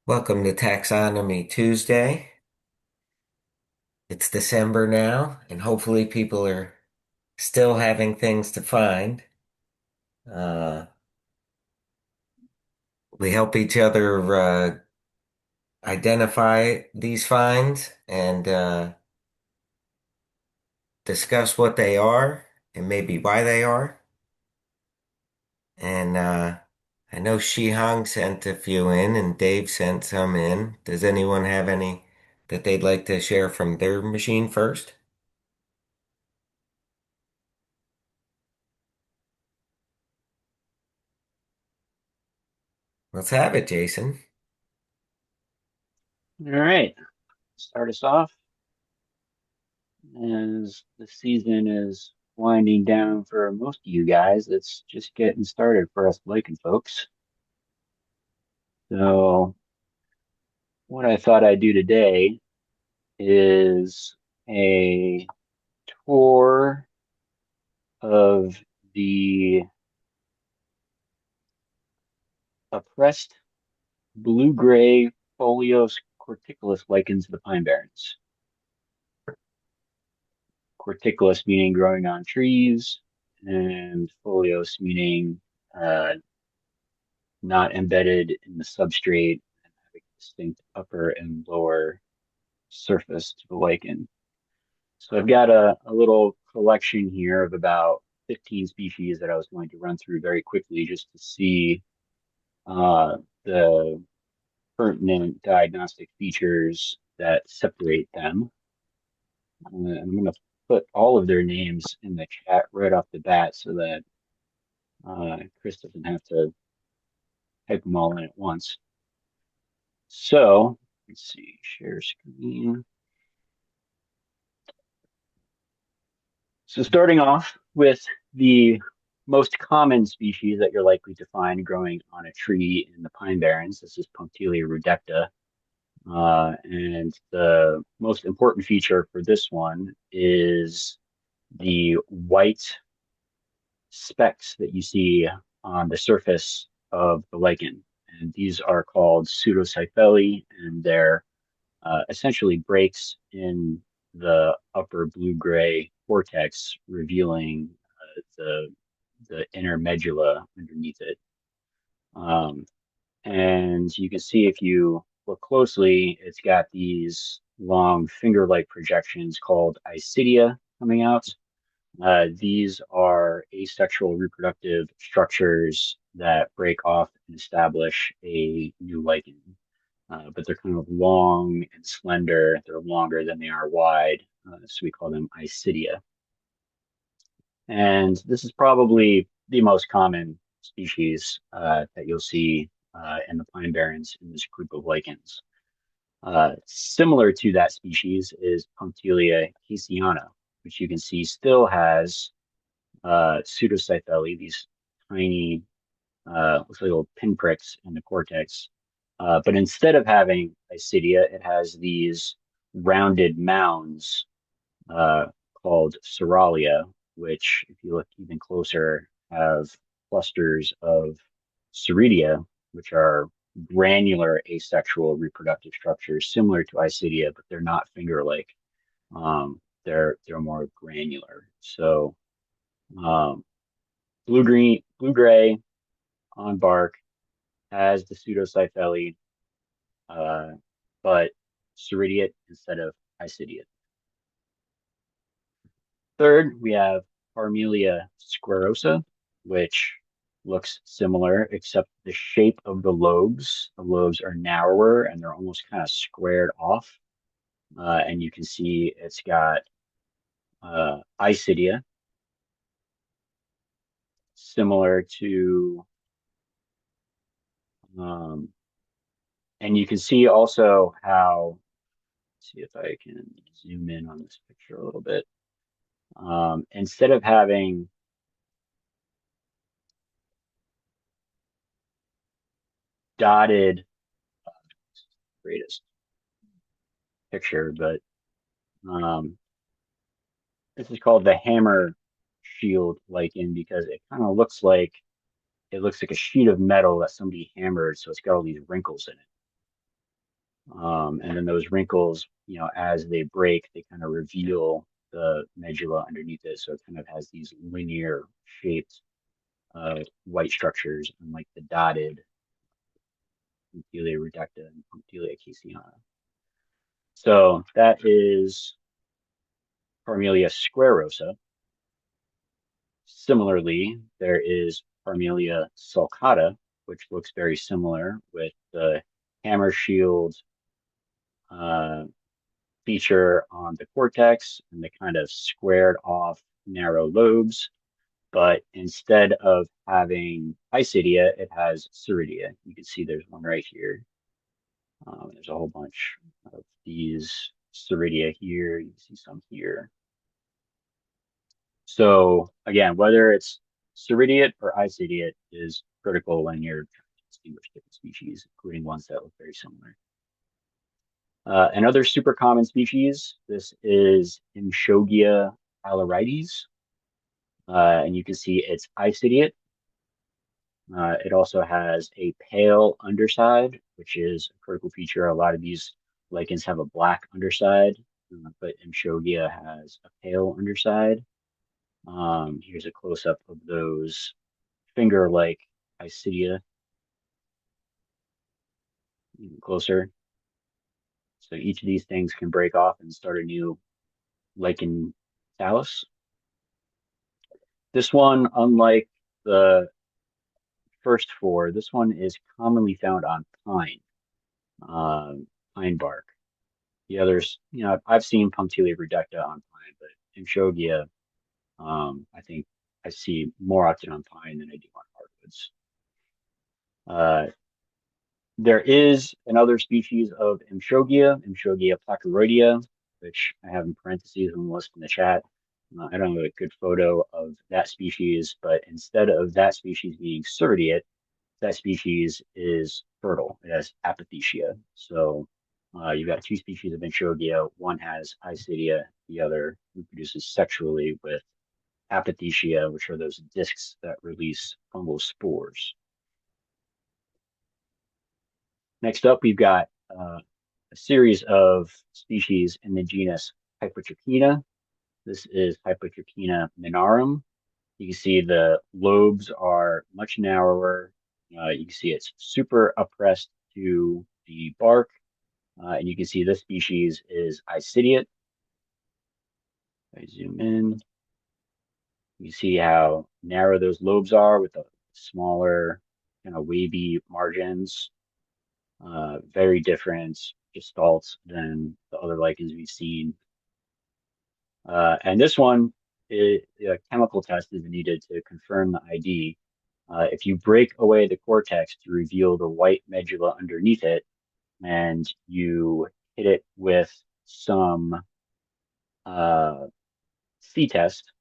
Welcome to Taxonomy Tuesday. It's December now, and hopefully people are still having things to find. Uh, we help each other identify these finds and discuss what they are and maybe why they are. And I know Shihang sent a few in, and Dave sent some in. Does anyone have any that they'd like to share from their machine first? Let's have it, Jason. All right, start us off as the season is winding down for most of you guys. It's just getting started for us lichen folks. So, what I thought I'd do today is a tour of the oppressed blue-gray foliose corticolous lichens of the Pine Barrens. Corticolous meaning growing on trees, and foliose meaning uh, not embedded in the substrate and having a distinct upper and lower surface to the lichen. So I've got a little collection here of about 15 species that I was going to run through very quickly just to see the pertinent diagnostic features that separate them. And I'm going to put all of their names in the chat right off the bat so that Chris doesn't have to type them all in at once. So let's see, share screen. So starting off with the most common species that you're likely to find growing on a tree in the Pine Barrens. This is Punctelia rudecta. And the most important feature for this one is the white specks that you see on the surface of the lichen. And these are called pseudocyphellae, and they're essentially breaks in the upper blue-gray cortex, revealing the inner medulla underneath it. Um, and you can see if you look closely, it's got these long finger-like projections called isidia coming out. These are asexual reproductive structures that break off and establish a new lichen. But they're kind of long and slender. They're longer than they are wide, so we call them isidia. And this is probably the most common species that you'll see in the Pine Barrens in this group of lichens. Similar to that species is Punctelia caseana, which you can see still has pseudocyphellae, these tiny little pinpricks in the cortex. But instead of having isidia, it has these rounded mounds uh, called soralia, which, if you look even closer, have clusters of soredia, which are granular asexual reproductive structures similar to isidia, but they're not finger-like. They're more granular. So um, blue gray on bark has the pseudocyphellae, uh, but sorediate instead of isidiate. Third, we have Parmelia squarrosa, which looks similar, except the shape of the lobes. The lobes are narrower and they're almost kind of squared off. And you can see it's got isidia, similar to, um, and you can see also how, see if I can zoom in on this picture a little bit. Instead of having dotted, greatest picture, but um, this is called the hammer shield lichen because it kind of looks like a sheet of metal that somebody hammered, so it's got all these wrinkles in it. And then those wrinkles, as they break, they kind of reveal the medulla underneath it. So it kind of has these linear shaped white structures, unlike the dotted Punctelia rudecta and Punctelia caseana. So that is Parmelia squarrosa. Similarly, there is Parmelia sulcata, which looks very similar with the hammer shield uh, feature on the cortex and the kind of squared off narrow lobes. But instead of having pysidia, it has soridia. You can see there's one right here. There's a whole bunch of these soridia here. You can see some here. So again, whether it's soridiate or isidiate is critical when you're trying to distinguish different species, including ones that look very similar. Another super common species, this is Imshaugia Aleurites, and you can see it's isidiate. It also has a pale underside, which is a critical feature. A lot of these lichens have a black underside, but Imshaugia has a pale underside. Here's a close-up of those finger-like isidia, even closer. So each of these things can break off and start a new lichen thallus. This one, unlike the first four, this one is commonly found on pine, pine bark. The others, I've seen Punctelia rudecta on pine, but Imshaugia, I think I see more often on pine than I do on hardwoods. Uh, there is another species of Imshaugia placorodia, which I have in parentheses and list in the chat. I don't have a good photo of that species, but instead of that species being sorediate, that species is fertile. It has apothecia. So you've got two species of Imshaugia. One has pysidia, the other reproduces sexually with apothecia, which are those discs that release fungal spores. Next up, we've got a series of species in the genus Hypotrachyna. This is Hypotrachyna minarum. You can see the lobes are much narrower. You can see it's super appressed to the bark. And you can see this species is isidiate. If I zoom in, you see how narrow those lobes are with the smaller, kind of wavy margins. Very different gestalts than the other lichens we've seen. And this one, a chemical test is needed to confirm the ID. If you break away the cortex to reveal the white medulla underneath it, and you hit it with some C test,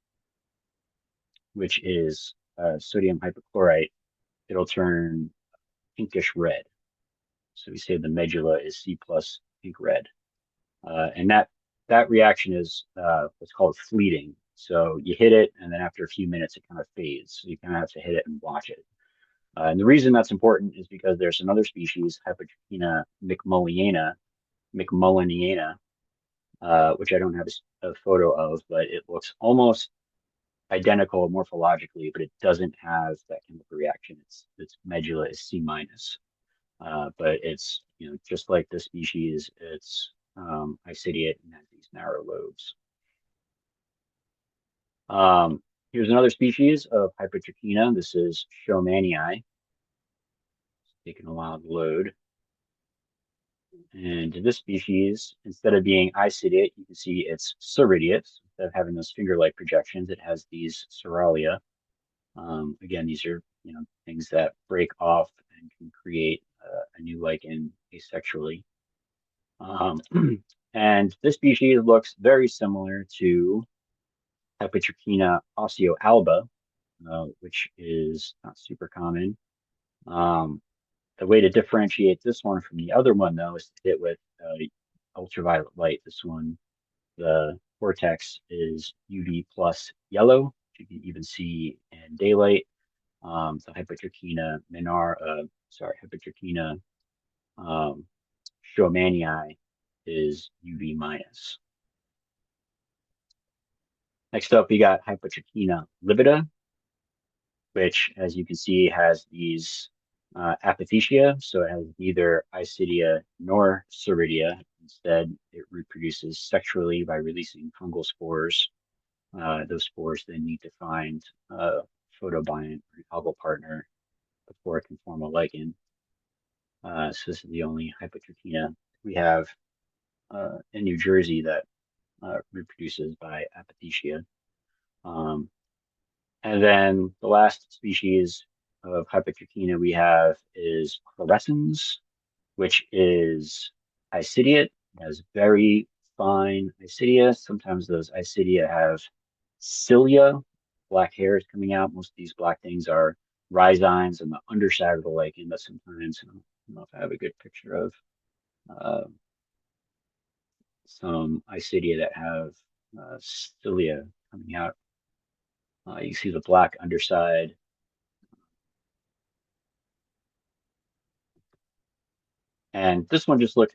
which is sodium hypochlorite, it'll turn pinkish red. So we say the medulla is C plus pink red. And that reaction is what's called fleeting. So you hit it, and then after a few minutes, it kind of fades. So you kind of have to hit it and watch it. And the reason that's important is because there's another species, Hypotrachyna mcmulliniana, which I don't have a photo of, but it looks almost identical morphologically, but it doesn't have that chemical reaction. Its medulla is C minus, but it's just like the species, it's isidiate and has these narrow lobes. Here's another species of Hypotrachyna. This is showmanii. It's taking a while to load. And this species, instead of being isidiate, you can see it's sorediate. Instead of having those finger-like projections, it has these soralia. Again, these are things that break off and can create a new lichen asexually. And this species looks very similar to Hypotrachyna osseoalba, which is not super common. The way to differentiate this one from the other one, though, is to hit with ultraviolet light. This one, the cortex is UV plus yellow, which you can even see in daylight. The Hypotrachyna Hypotrachyna showmanii is UV minus. Next up, we got Hypotrachyna livida, which, as you can see, has these apothecia. So it has neither isidia nor sorediata. Instead, it reproduces sexually by releasing fungal spores. Those spores then need to find a photobiont or algal partner before it can form a lichen. So this is the only Hypotrachyna we have in New Jersey that reproduces by apothecia. Um, And then the last species of Hypotrachyna we have is horrescens, which is isidiate. It has very fine isidia. Sometimes those isidia have cilia, black hairs coming out. Most of these black things are rhizines on the underside of the lichen, but sometimes, I don't know if I have a good picture of uh, some isidia that have cilia coming out. You see the black underside. And this one just looks,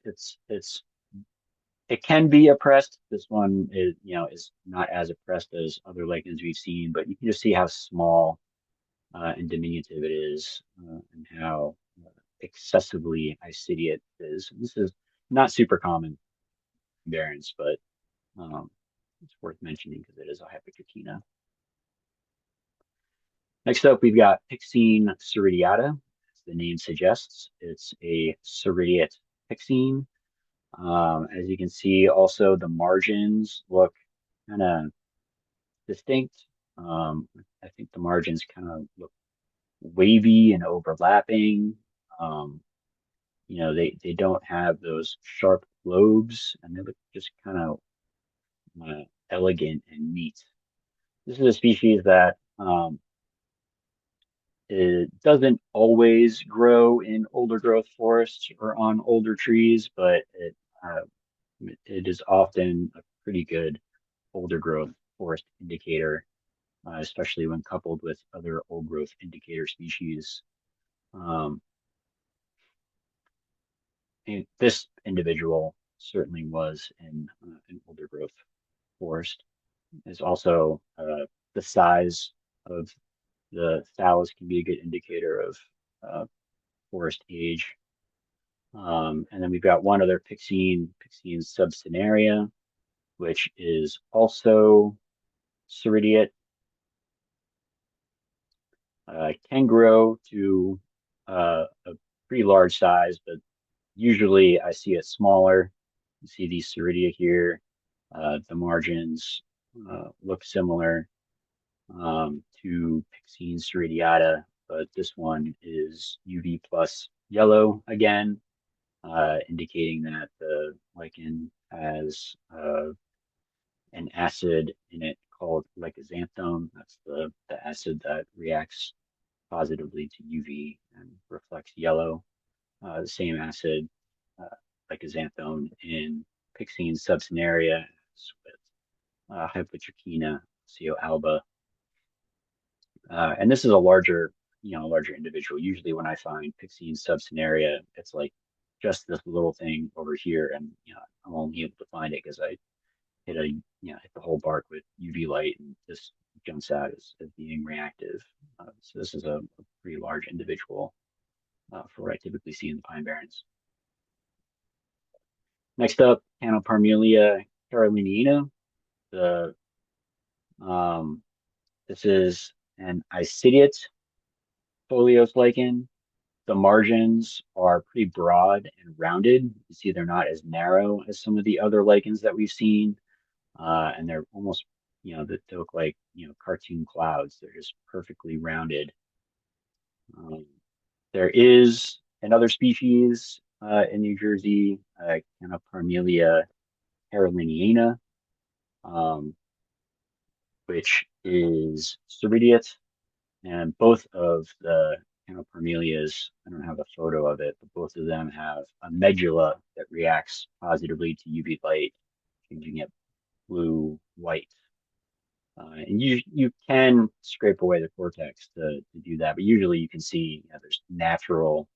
it can be oppressed. This one is not as oppressed as other lichens we've seen, but you can just see how small and diminutive it is, and how excessively isidiate it is. This is not super common in barrens, but um, it's worth mentioning because it is a Hypotrachyna. Next up, we've got Pyxine sorediata. As the name suggests, it's a sorediate pyxine. As you can see, also the margins look kind of distinct. I think the margins kind of look wavy and overlapping. Um, they don't have those sharp lobes, and they look just kind of elegant and neat. This is a species that it doesn't always grow in older growth forests or on older trees, but uh, it is often a pretty good older growth forest indicator, especially when coupled with other old growth indicator species. Um, and this individual certainly was in an older growth forest. Is also the size of the thals can be a good indicator of uh, forest age. And then we've got one other Pyxine subcinerea, which is also sorediate. Can grow to a pretty large size, but usually I see it smaller. You see these sorediae here. The margins look similar to Pyxine sorediata, but this one is UV plus yellow again, indicating that the lichen has an acid in it called lichens. That's the acid that reacts positively to UV and reflects yellow. The same acid, uh, lichens, in Pyxine subcinerea with Hypotrachyna, osseoalba. And this is a larger individual. Usually when I find Pyxine subcinerea, it's like just this little thing over here. And, I'm only able to find it because I hit the whole bark with UV light, and this jumps out as being reactive. So this is a pretty large individual for what I typically see in the Pine Barrens. Next up, Canoparmelia caroliniana. The This is an isidiate foliose lichen. The margins are pretty broad and rounded. You see they're not as narrow as some of the other lichens that we've seen. And they're almost, they look like, cartoon clouds. They're just perfectly rounded. Um, there is another species in New Jersey, Canoparmelia caroliniana, um, which is sorediate. And both of the Canoparmelias, I don't have a photo of it, but both of them have a medulla that reacts positively to UV light, changing it blue, white. And you can scrape away the cortex to do that, but usually you can see there's natural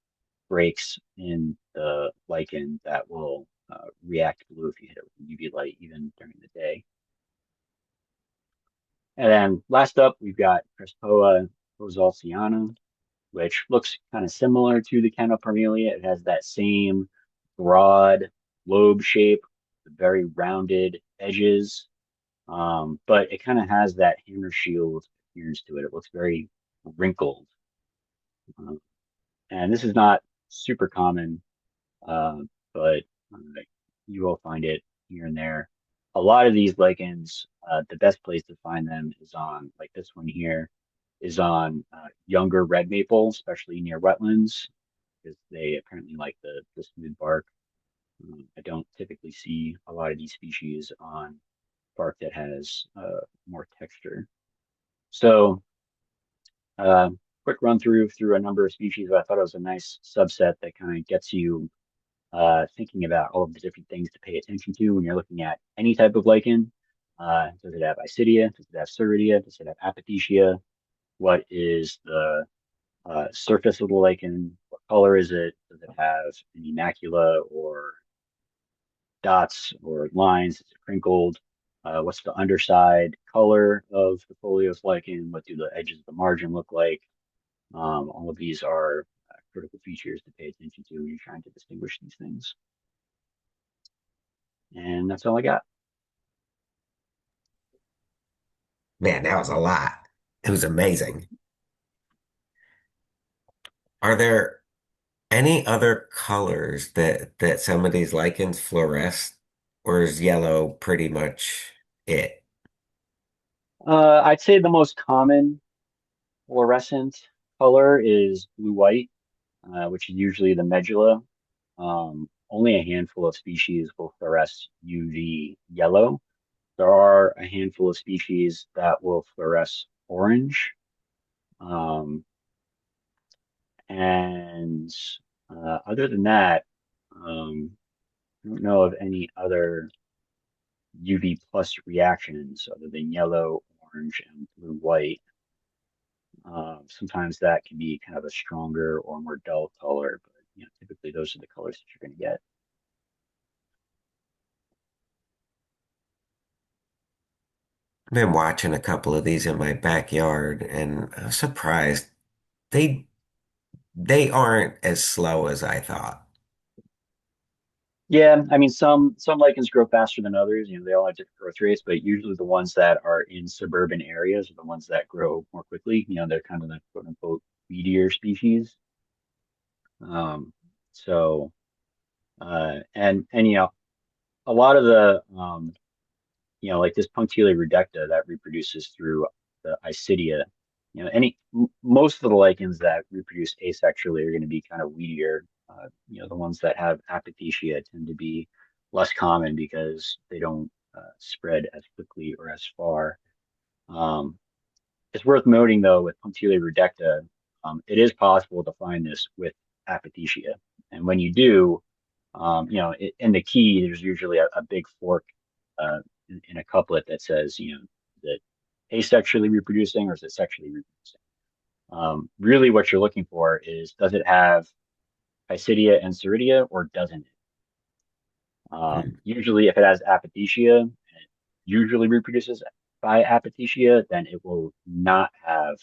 breaks in the lichen that will react blue if you hit it with UV light, even during the day. And then last up, we've got Crespoa crozalsiana, which looks kind of similar to the Canoparmelia. It has that same broad lobe shape, very rounded edges, but it kind of has that hammer shield appearance to it. It looks very wrinkled. Uh, and this is not super common, uh, but you will find it here and there. A lot of these lichens, the best place to find them is on, like this one here, is on younger red maple, especially near wetlands, because they apparently like the smooth bark. I don't typically see a lot of these species on bark that has more texture. So, uh, quick run through a number of species, but I thought it was a nice subset that kind of gets you thinking about all of the different things to pay attention to when you're looking at any type of lichen. Does it have isidia? Does it have sorediata? Does it have apothecia? What is the surface of the lichen? What color is it? Does it have any macula or dots or lines? Is it crinkled? What's the underside color of the foliose lichen? What do the edges of the margin look like? All of these are critical features to pay attention to when you're trying to distinguish these things. And that's all I got. Man, that was a lot. It was amazing. Are there any other colors that some of these lichens fluoresce, or is yellow pretty much it? I'd say the most common fluorescent color is blue-white, which is usually the medulla. Only a handful of species will fluoresce UV yellow. There are a handful of species that will fluoresce orange. Um, and other than that, I don't know of any other UV plus reactions other than yellow, orange, and blue-white. Sometimes that can be kind of a stronger or more dull color, but typically those are the colors that you're going to get. I've been watching a couple of these in my backyard, and I'm surprised they they aren't as slow as I thought. Yeah, I mean some lichens grow faster than others. They all have different growth rates, but usually the ones that are in suburban areas are the ones that grow more quickly. They're kind of the quote unquote weedier species. Um, so and a lot of the like this Punctelia rudecta that reproduces through the isidia. Most of the lichens that reproduce asexually are going to be kind of weedier. The ones that have apothecia tend to be less common because they don't spread as quickly or as far. Um, it's worth noting though with Punctelia rudecta, it is possible to find this with apothecia, and when you do, in the key, there's usually a big fork in a couplet that says, that asexually reproducing or is it sexually reproducing? Really, what you're looking for is does it have Pysidia and Ceridia or doesn't it? Hmm. Usually, if it has apothecia and it usually reproduces by apothecia, then it will not have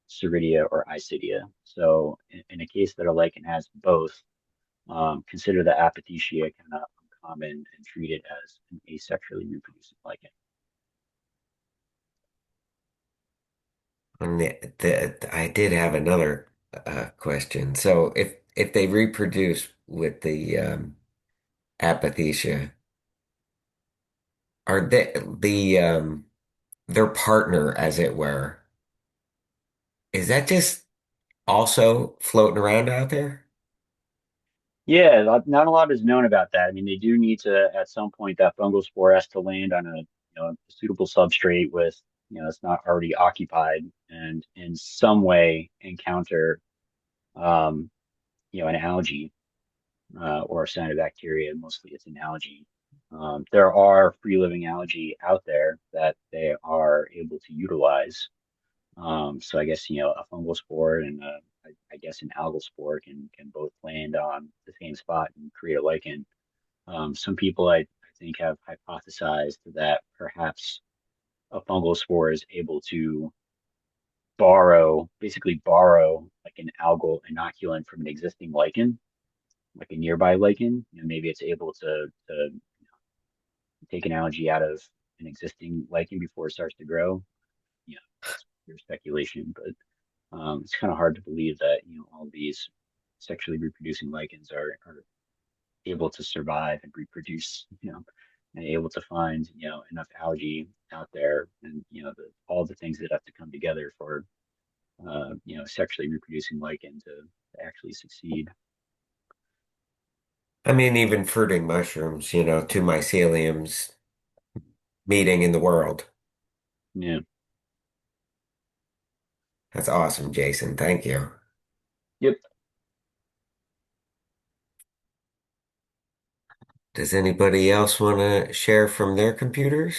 Ceridia or Isidia. So, in a case that a lichen has both, consider the apothecia kind of uncommon and treat it as an asexually reproducing lichen. And I did have another question. So if they reproduce with the apothecia, are they their partner, as it were, is that just also floating around out there? Yeah, not a lot is known about that. I mean, they do need to, at some point, that fungal spore has to land on a suitable substrate with, it's not already occupied and in some way encounter, um, an algae, or a cyanobacteria. Mostly it's an algae. There are free living algae out there that they are able to utilize. So I guess, a fungal spore and I guess an algal spore can both land on the same spot and create a lichen. Some people I think have hypothesized that perhaps a fungal spore is able to basically borrow like an algal inoculant from an existing lichen, like a nearby lichen. Maybe it's able to take an algae out of an existing lichen before it starts to grow. That's pure speculation, but it's kind of hard to believe that all these sexually reproducing lichens are able to survive and reproduce. And able to find enough algae out there, and all the things that have to come together for sexually reproducing lichen to actually succeed. I mean, even fruiting mushrooms, two myceliums meeting in the world. Yeah. That's awesome, Jason. Thank you. Yep. Does anybody else want to share from their computers?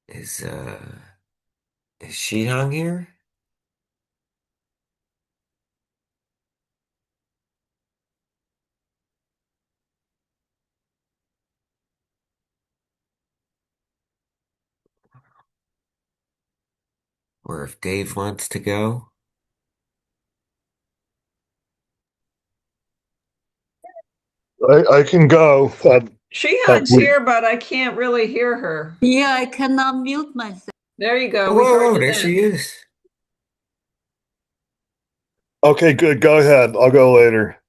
Is uh is Shihang here? Or if Dave wants to go? I can go. Shihang's here, but I can't really hear her. Yeah, I cannot mute myself. There you go. Oh, We whoa, heard whoa, you there then. she is. Okay, good. Go ahead. I'll go later.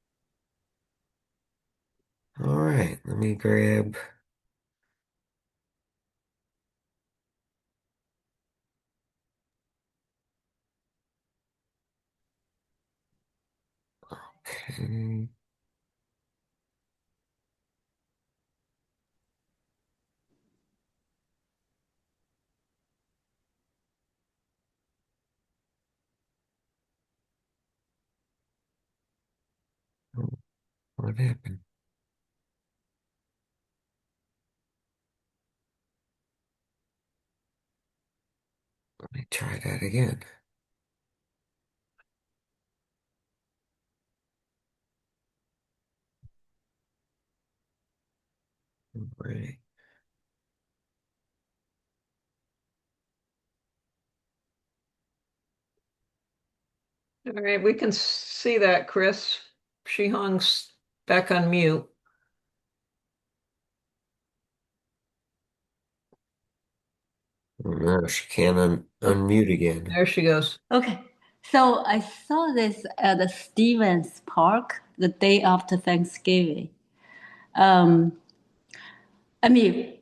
All right, let me grab. Okay. Oh, what happened? Let me try that again. All right. All right, we can see that, Chris. Shihang's back on mute. Oh, no, she can't unmute again. There she goes. Okay, so I saw this at the Stevens Park the day after Thanksgiving. Um, I mean,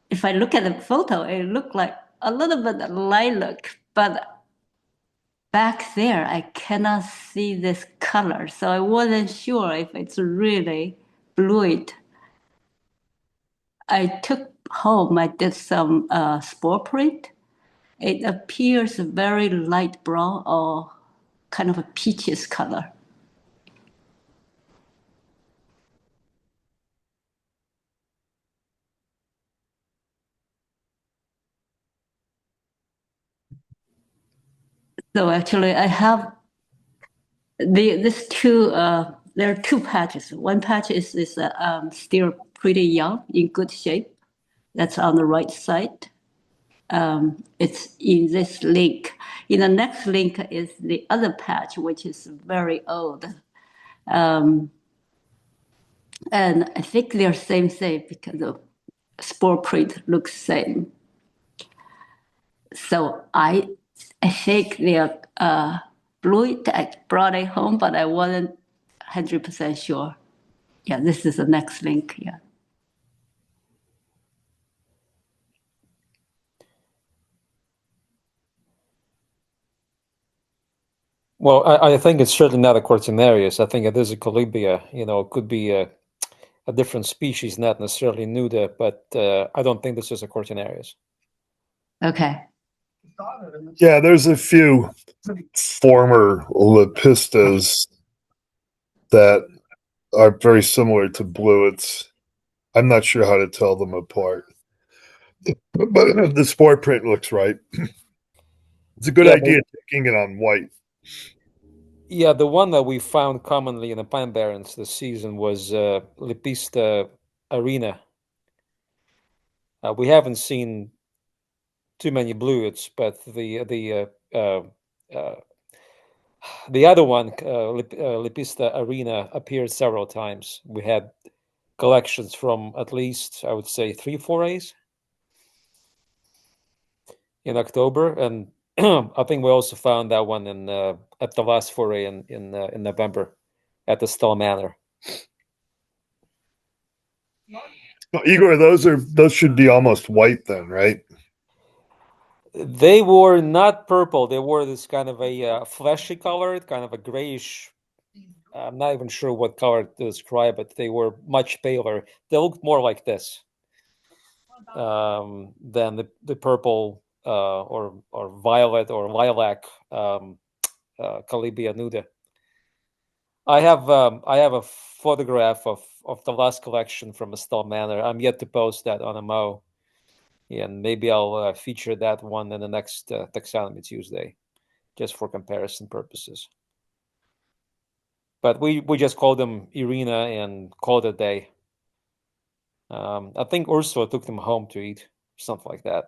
if I look at the photo, it looked like a little bit lilac, but back there I cannot see this color, so I wasn't sure if it's really fluid. I took home, I did some spore print. It appears very light brown or kind of a peaches color. So actually, I have this two. There are two patches. One patch is still pretty young, in good shape. That's on the right side. It's in this link. In the next link is the other patch, which is very old. And I think they're same thing because the spore print looks same. So I think they're fluid. I brought it home, but I wasn't 100% sure. Yeah, this is the next link. Yeah. Well, I think it's certainly not a cortinarius. I think it is a Collybia. It could be a different species, not necessarily nuda, but I don't think this is a cortinarius. Okay. Yeah, there's a few former lepistas that are very similar to bluets. I'm not sure how to tell them apart. But the spore print looks right. It's a good Yeah, idea taking it on white. yeah. The one that we found commonly in the Pine Barrens this season was Lepista irina. We haven't seen too many bluets, but uh, the other one, Lepista irina, appeared several times. We had collections from at least, I would say, 3 forays in October, and I think we also found that one in at the last foray in November at the Stella Manor. Igor, those should be almost white then, right? They were not purple. They were this kind of a fleshy color, kind of a grayish. I'm not even sure what color to describe it. They were much paler. They looked more like this than the purple or violet or lilac Collybia nuda. I have a photograph of the last collection from Estelle Manor. I'm yet to post that on a Mo, and maybe I'll feature that one in the next Taxonomy Tuesday, just for comparison purposes. But we just called them Irina and called it a day. I think Ursula took them home to eat, something like that.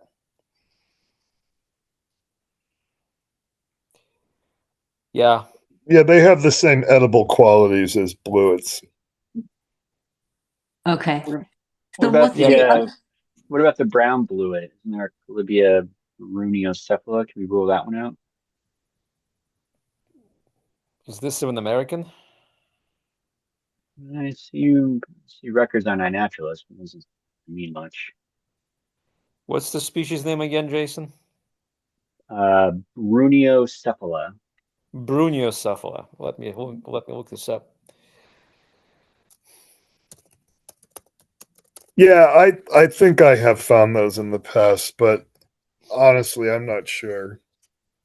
Yeah. Yeah, they have the same edible qualities as bluets. Okay. What So about what's the the what about the brown bluet? Isn't there Collybia runiocephala? Can we rule that one out? Is this an American? I see records on iNaturalist, but it doesn't mean much. What's the species name again, Jason? Runiocephala. Bruniocephala. Let me look this up. Yeah, I think I have found those in the past, but honestly, I'm not sure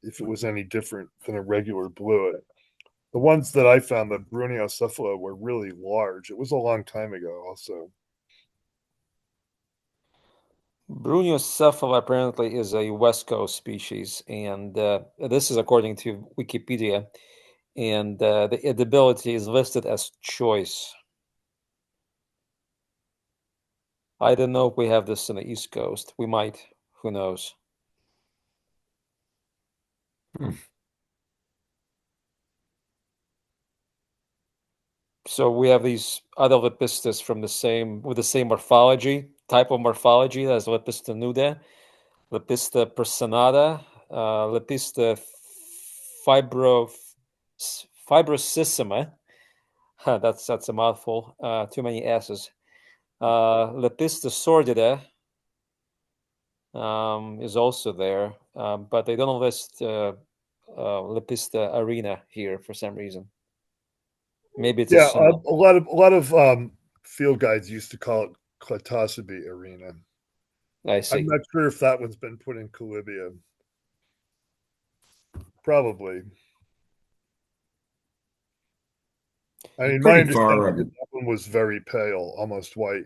if it was any different than a regular bluet. The ones that I found, the Bruniocephala, were really large. It was a long time ago, also. Bruniocephala apparently is a West Coast species, and this is according to Wikipedia. And the edibility is listed as choice. I don't know if we have this in the East Coast. We might. Who knows? So we have these other lepistas from with the same morphology, type of morphology as Lepista nuda, Lepista personata, Lepista fibro fibrosissima. That's a mouthful. Too many S's. Lepista sordida is also there, but they don't list Lepista irina here for some reason. Maybe it's a Yeah, symbol. a lot of field guides used to call it Clatosabe arena. I I'm see. not sure if that one's been put in Collybia. Probably. I mean, my Pretty understanding far. is that one was very pale, almost white.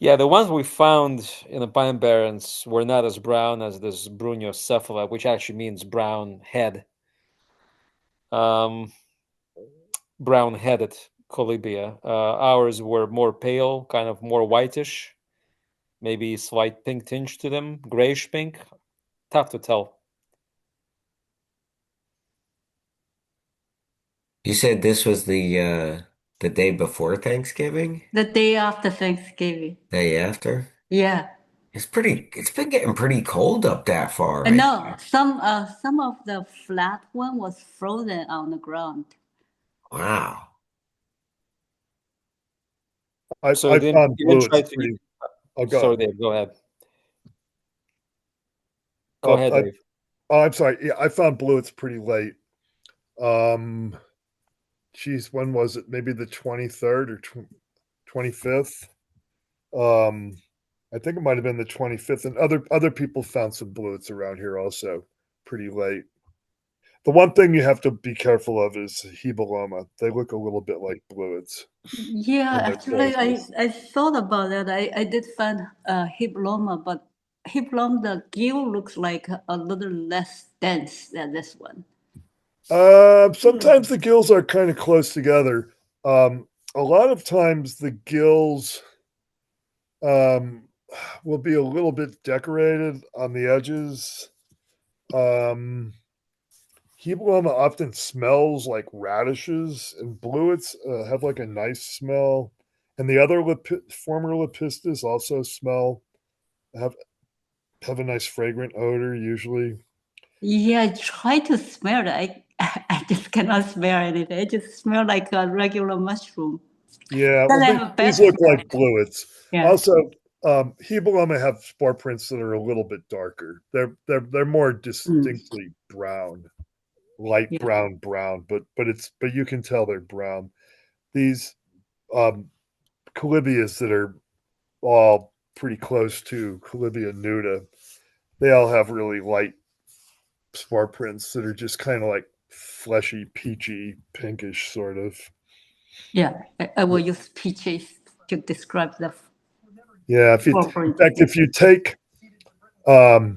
Yeah, the ones we found in the Pine Barrens were not as brown as this Bruniocephala, which actually means brown head. Brown-headed Collybia. Ours were more pale, kind of more whitish, maybe slight pink tinge to them, grayish pink. Tough to tell. You said this was the day before Thanksgiving? the day after Thanksgiving? Day after? Yeah. It's been getting pretty cold up that far, I No, think. some of the flat one was frozen on the ground. Wow. So I found you didn't try bluets to. pretty. Oh, Sorry, God. Dave. Go ahead. Go Oh, ahead, Dave. I'm sorry. Yeah, I found bluets pretty late. Um, Geez, when was it? Maybe the 23rd or 25th. I think it might have been the 25th, and other people found some bluets around here also pretty late. The one thing you have to be careful of is hebeloma. They look a little bit like bluets. Yeah, in their actually, places. I thought about that. I did find Hiploma, but Hiploma, the gill looks like a little less dense than this one. Sometimes the gills are kind of close together. A lot of times the gills um, will be a little bit decorated on the edges. Hebeloma often smells like radishes, and bluets have like a nice smell. And the other former lepistus also have have a nice fragrant odor usually. Yeah, I try to smell it. I just cannot smell anything. I just smell like a regular mushroom. Yeah, Then well, I have a bad these look smell. like bluets. Yeah. Also, Hebeloma have spore prints that are a little bit darker. They're more Mm, distinctly brown, light yeah. brown, but you can tell they're brown. These um, Collybias that are all pretty close to Collybia nuda, they all have really light spore prints that are just kind of like fleshy, peachy, pinkish sort of. Yeah. I will use peaches to describe the Yeah, in footprint. fact, if you take a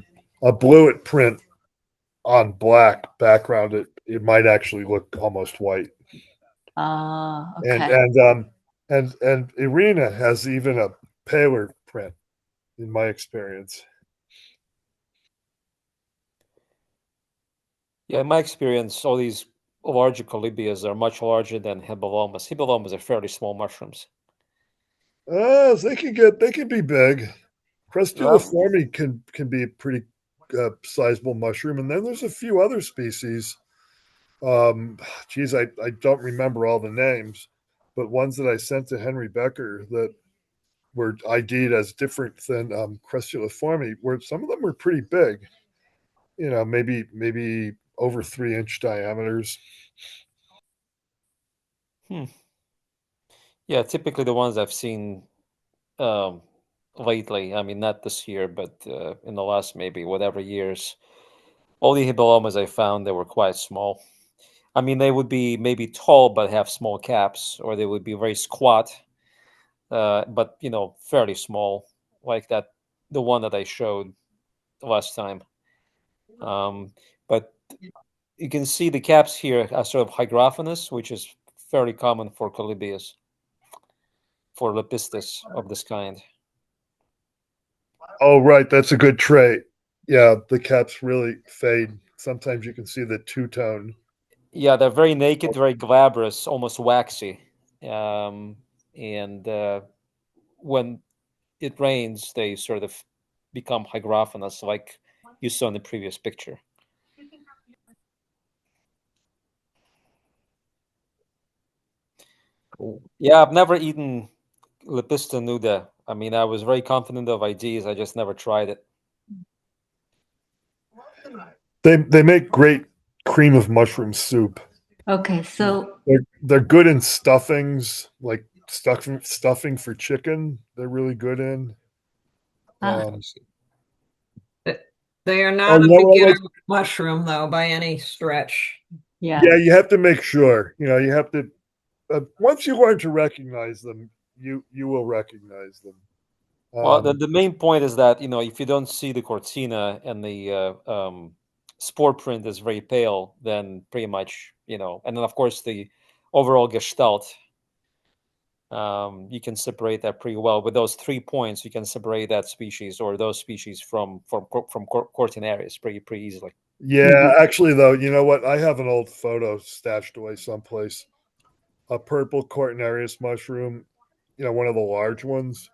bluet print on black background, it might actually look almost white. Ah, And okay. and Irina has even a paler print, in my experience. Yeah, in my experience, all these larger Collybias are much larger than Hibelomas. Hibelomas are fairly small mushrooms. They can be big. Well, Crestuliforme can be a pretty sizable mushroom, and then there's a few other species. Geez, I don't remember all the names, but ones that I sent to Henry Becker that were ID'd as different than Crestuliforme, where some of them were pretty big. You know, maybe over 3 inch diameters. hmm. Yeah, typically the ones I've seen um, lately, I mean, not this year, but in the last maybe whatever years, all the Hibelomas I found, they were quite small. I mean, they would be maybe tall but have small caps, or they would be very squat, but fairly small, like the one that I showed last time. Um, but you can see the caps here are sort of hygraphanous, which is fairly common for Collybias, for lepistus of this kind. Oh, right, that's a good trait. Yeah, the caps really fade. Sometimes you can see the two tone. Yeah, they're very naked, very glabrous, almost waxy. Um, and when it rains, they sort of become hygraphanous, like you saw in the previous picture. Cool. Yeah, I've never eaten Lepista nuda. I mean, I was very confident of IDs. I just never tried it. They make great cream of mushroom soup. Okay, Hmm. so They're good in stuffings, like stuffing for chicken. They're really good in. ah, I Um, see. They are oh, not you a know what beginner was? mushroom, though, by any stretch. yeah. Yeah, you have to make sure. You know, you have to. Once you learn to recognize them, you will recognize them. Well, the, Um, the main point is that, if you don't see the cortina and the spore print is very pale, then pretty much, and then of course the overall gestalt, you can separate that pretty well. With those 3 points, you can separate that species or those species from cortinaries pretty easily. yeah, Mhm. actually, though, you know what? I have an old photo stashed away someplace. A purple Cortinarius mushroom, one of the large ones,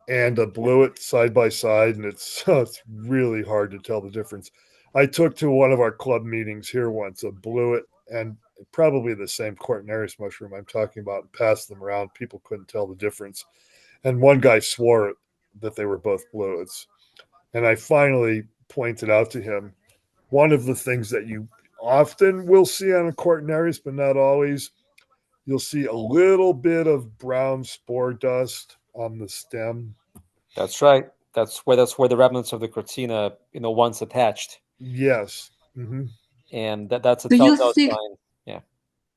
and a bluet side by side, and it's it's really hard to tell the difference. I took to one of our club meetings here once a bluet and probably the same Cortinarius mushroom I'm talking about, and passed them around. People couldn't tell the difference, and one guy swore that they were both bluets. And I finally pointed out to him one of the things that you often will see on a Cortinarius, but not always. You'll see a little bit of brown spore dust on the stem. That's right. That's where the remnants of the cortina, once attached, Yes. Mm-hmm. and that's a Do you telltale see sign. Yeah.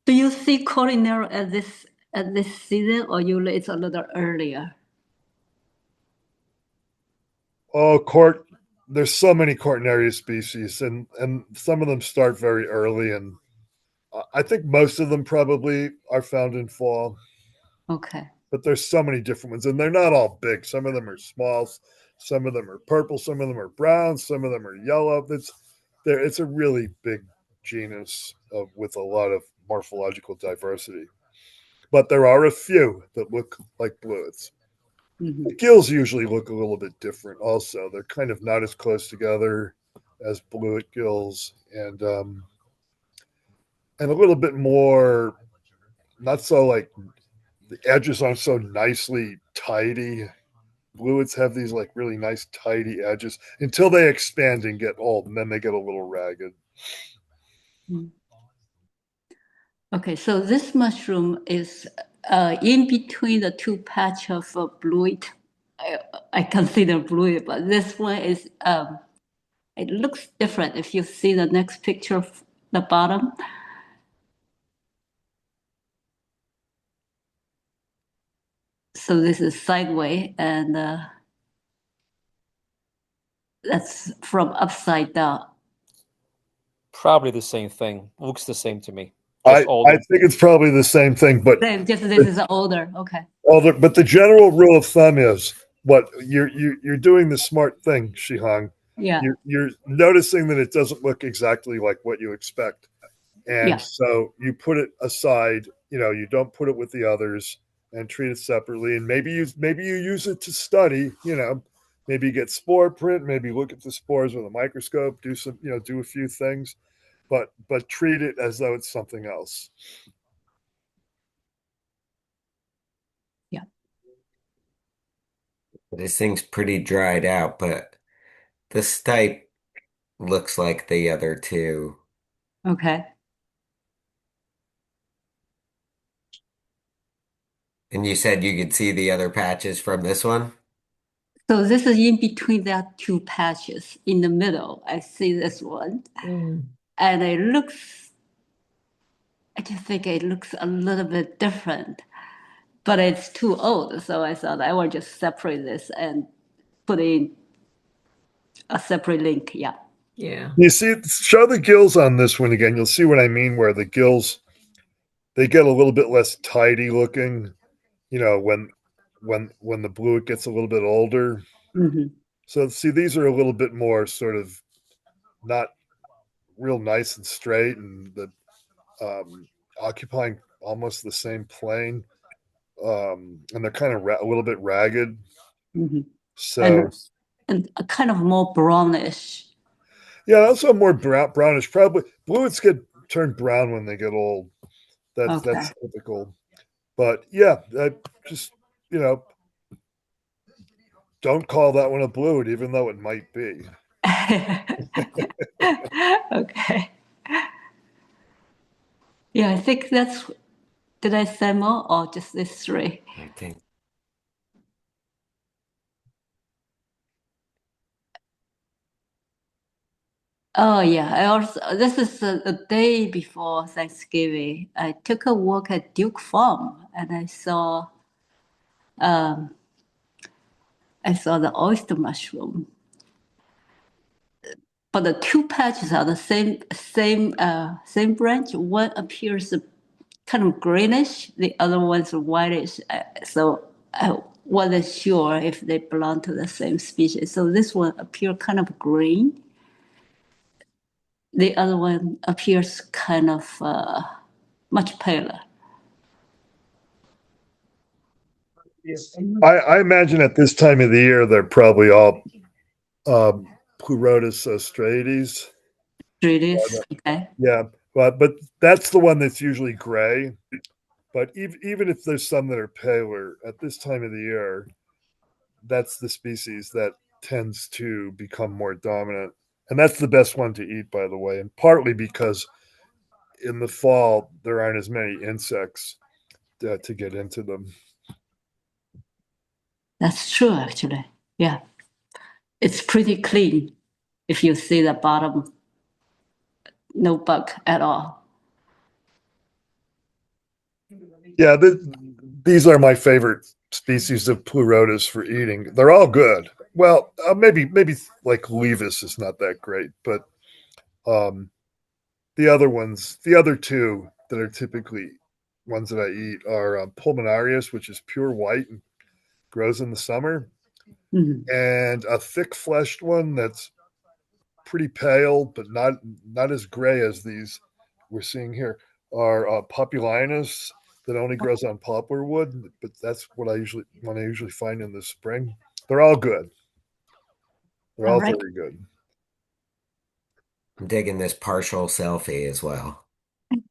do you see culinary as this at this season, or usually it's a little earlier? Oh, there's so many Cortinaria species, and some of them start very early, and I think most of them probably are found in fall. Okay. But there's so many different ones, and they're not all big. Some of them are small, some of them are purple, some of them are brown, some of them are yellow. It's a really big genus with a lot of morphological diversity. But there are a few that look like bluets. Mm-hmm. The gills usually look a little bit different. Also, they're kind of not as close together as bluet gills, and a little bit more, not so like the edges aren't so nicely tidy. Bluets have these like really nice tidy edges until they expand and get old, and then they get a little ragged. Okay, so this mushroom is in between the two patch of bluet. I consider bluet, but this one is it looks different if you see the next picture of the bottom. So this is sideways, and that's from upside down. Probably the same thing. Looks the same to me. I Just older. think it's probably the same thing, but Just this is older. Okay. but the general rule of thumb is what you're doing the smart thing, Shihang. Yeah. You're noticing that it doesn't look exactly like what you expect, and Yeah. so you put it aside. You don't put it with the others and treat it separately. And maybe you use it to study. Maybe get spore print. Maybe look at the spores with a microscope. Do a few things, but treat it as though it's something else. Yeah. This thing's pretty dried out, but this type looks like the other two. Okay. And you said you could see the other patches from this one? So this is in between that two patches. In the middle, I see this one. And I just think it looks a little bit different, but it's too old. So I thought I will just separate this and put in a separate link. Yeah. Yeah. You see, show the gills on this one again. You'll see what I mean, where the gills, they get a little bit less tidy looking, when the bluet gets a little bit older. Mm-hmm. So see, these are a little bit more sort of not real nice and straight, and the occupying almost the same plane, and they're kind of a little bit ragged. Mm-hmm. So and a kind of more brownish. yeah, also more brownish. Probably bluets get turned brown when they get old. That's typical. But yeah, just don't call that one a bluet, even though it might be. Okay. Yeah, I think that's. Did I say more or just these three? I think. Oh yeah, I also this is the day before Thanksgiving. I took a walk at Duke Farm and I saw the oyster mushroom. But the two patches are the same branch. One appears kind of greenish, the other one's whitish. So I wasn't sure if they belong to the same species. So this one appears kind of green. The other one appears kind of much paler. I imagine at this time of the year they're probably all Pleurotus ostrates. It is okay. Yeah, but that's the one that's usually gray. But even if there's some that are paler at this time of the year, that's the species that tends to become more dominant, and that's the best one to eat, by the way. And partly because in the fall there aren't as many insects to get into them. That's true, actually. Yeah. It's pretty clean if you see the bottom, no bug at all. Yeah, these are my favorite species of pleurotus for eating. They're all good. Well, maybe like Levis is not that great, but um, the other two that are typically ones that I eat are pulmonarius, which is pure white and grows in the summer, Mhm. and a thick fleshed one that's pretty pale, but not as gray as these we're seeing here are Populinus that only grows on poplar wood, but that's what I usually find in the spring. They're all good. They're All all right. very good. I'm digging this partial selfie as well.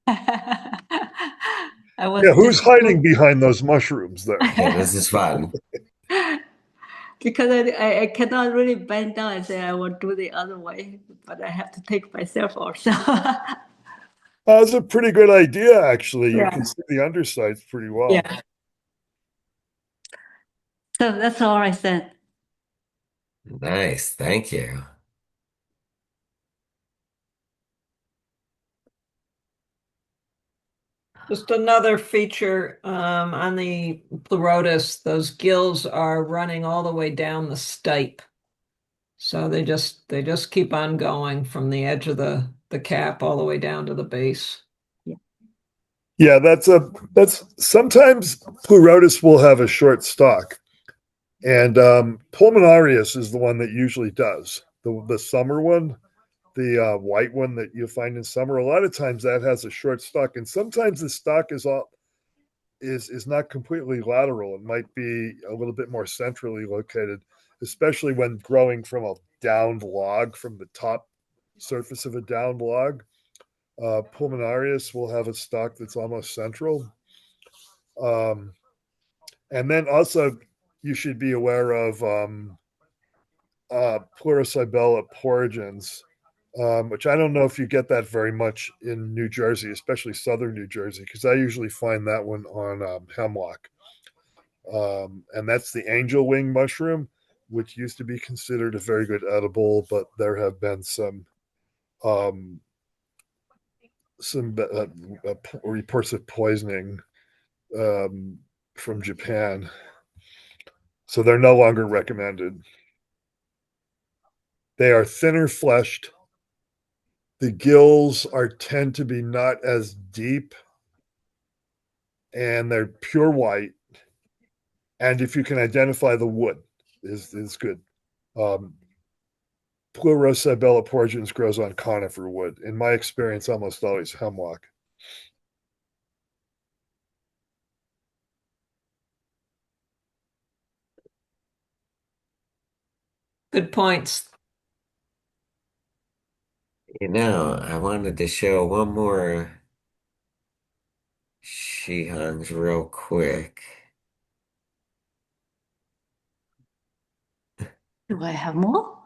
I Yeah, was who's just hiding behind those mushrooms there? Yeah, this is fun. because I cannot really bend down and say I will do the other way, but I have to take myself also. That's a pretty good idea, actually. You Yeah. can see the undersides pretty well. Yeah. So that's all I said. Nice, thank you. Just another feature on the pleurotus, those gills are running all the way down the stipe. So they just keep on going from the edge of the cap all the way down to the base. Yeah, that's sometimes pleurotus will have a short stalk, and pulmonarius is the one that usually does the summer one, the white one that you find in summer. A lot of times that has a short stalk, and sometimes the stalk is not completely lateral. It might be a little bit more centrally located, especially when growing from a downed log from the top surface of a downed log. Pulmonarius will have a stalk that's almost central. Um, and then also, you should be aware of Pluricybella porgens, which I don't know if you get that very much in New Jersey, especially southern New Jersey, because I usually find that one on hemlock. And that's the angel wing mushroom, which used to be considered a very good edible, but there have been um, some reports of poisoning um, from Japan, so they're no longer recommended. They are thinner fleshed. The gills are tend to be not as deep, and they're pure white. And if you can identify the wood, is good. Um, Pleurocypella porgens grows on conifer wood. In my experience, almost always hemlock. Good points. I wanted to show one more Shihans real quick. Do I have more?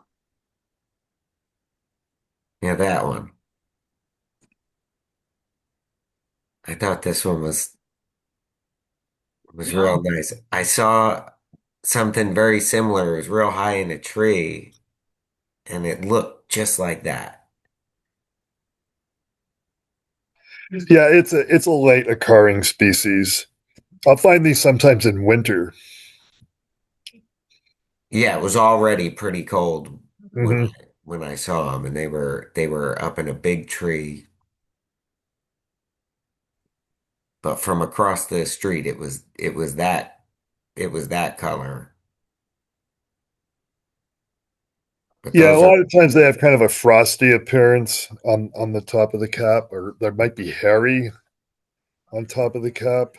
Yeah, that one. I thought this one was real Oh, nice. I saw something very similar. It was real high in a tree, and it looked just like that. Yeah, it's a late occurring species. I'll find these sometimes in winter. Yeah, it was already pretty cold when Mm-hmm. when I saw them, and they were up in a big tree, but from across the street, it was that color. But Yeah, a those are lot of times they have kind of a frosty appearance on the top of the cap, or there might be hairy on top of the cap.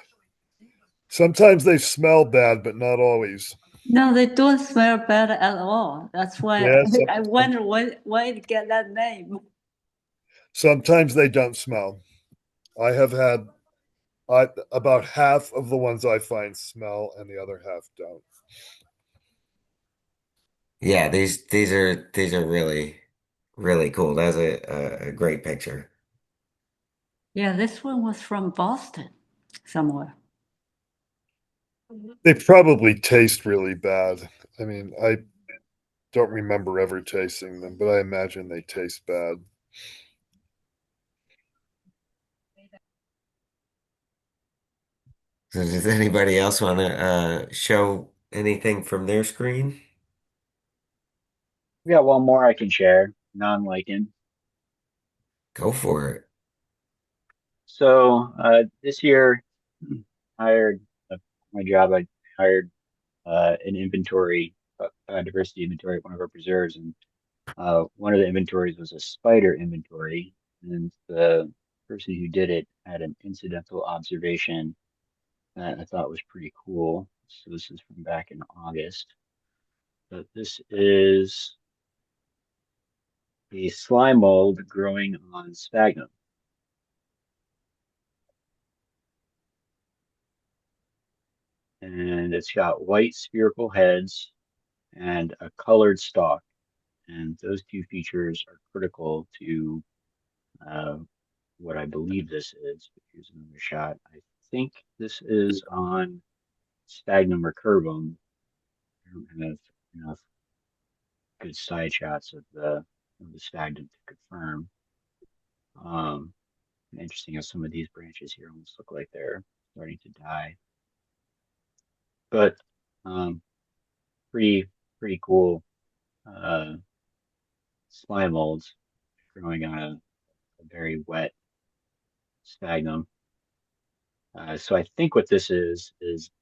Sometimes they smell bad, but not always. No, they don't smell bad at all. That's why Yeah, I wonder why it get that name. sometimes they don't smell. I have had about half of the ones I find smell, and the other half don't. yeah, these are really really cool. That's a great picture. Yeah, this one was from Boston somewhere. They probably taste really bad. I mean, I don't remember ever tasting them, but I imagine they taste bad. So does anybody else want to show anything from their screen? We got one more I can share, non-lichen. Go for it. So this year, hired my job. I hired an inventory, biodiversity inventory at one of our preserves, and one of the inventories was a spider inventory, and the person who did it had an incidental observation that I thought was pretty cool. So this is from back in August. But this is a slime mold growing on sphagnum. And it's got white spherical heads and a colored stalk. And those two features are critical to uh, what I believe this is. But here's another shot. I think this is on Sphagnum recurvum. I don't have enough good side shots of the sphagnum to confirm. Um, Interesting how some of these branches here almost look like they're starting to die. But um, pretty pretty cool uh, slime molds growing on a very wet sphagnum. So I think what this is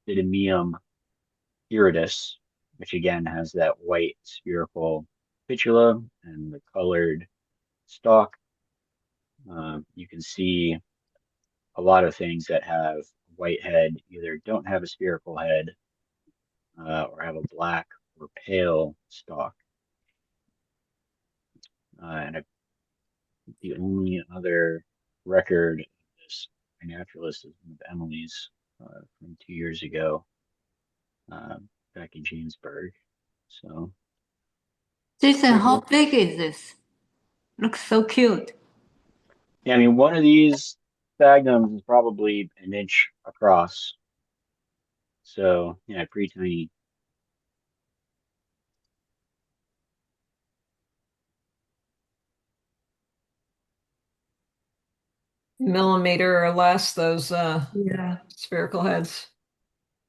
Didymium iridis, which again has that white spherical pitula and the colored stalk. You can see a lot of things that have a white head either don't have a spherical head or have a black or pale stalk. And I think the only other record of this by naturalist is one of Emily's from 2 years ago uh, back in Jamesburg. So, Jason, pretty how cool. big is this? Looks so cute. Yeah, I mean, one of these sphagnums is probably an inch across. So, yeah, pretty tiny. Millimeter or less, those Yeah. spherical heads.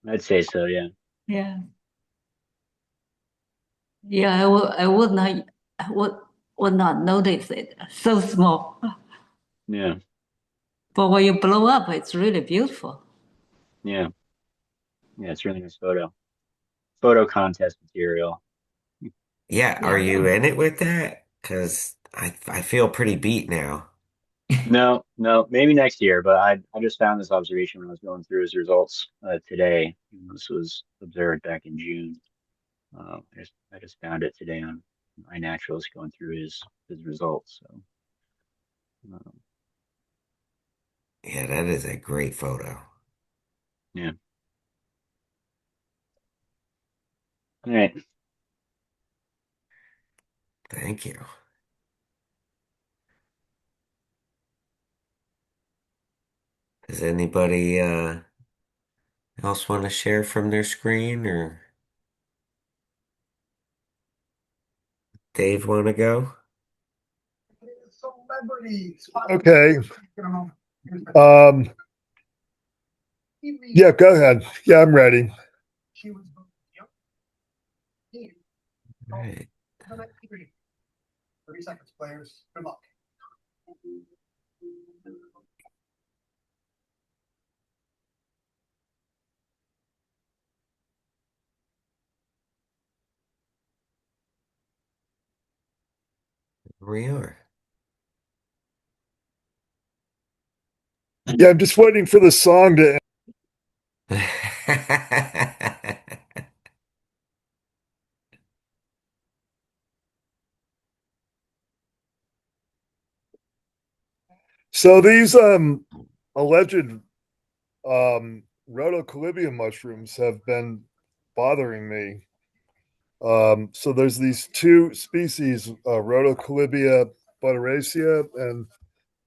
I'd say so, yeah. Yeah. Yeah, I would not notice it. So small. Yeah, But when you blow up, it's really beautiful. yeah, yeah, it's really nice photo contest material. Yeah, are Yeah. you in it with that? Because I feel pretty beat now. No, no, maybe next year, but I just found this observation when I was going through his results today. This was observed back in June. I just found it today on iNaturalist going through his results. So um, Yeah, that is a great photo. yeah. All right. Thank you. Does anybody else want to share from their screen or Dave want to go? Okay. Yeah, go ahead. Yeah, I'm ready. All right. 30 seconds, players. Good luck. Here we are. Yeah, I'm just waiting for the song to. So these alleged Rhodocolybia mushrooms have been bothering me. So there's these two species, Rhodocolybia butteracea and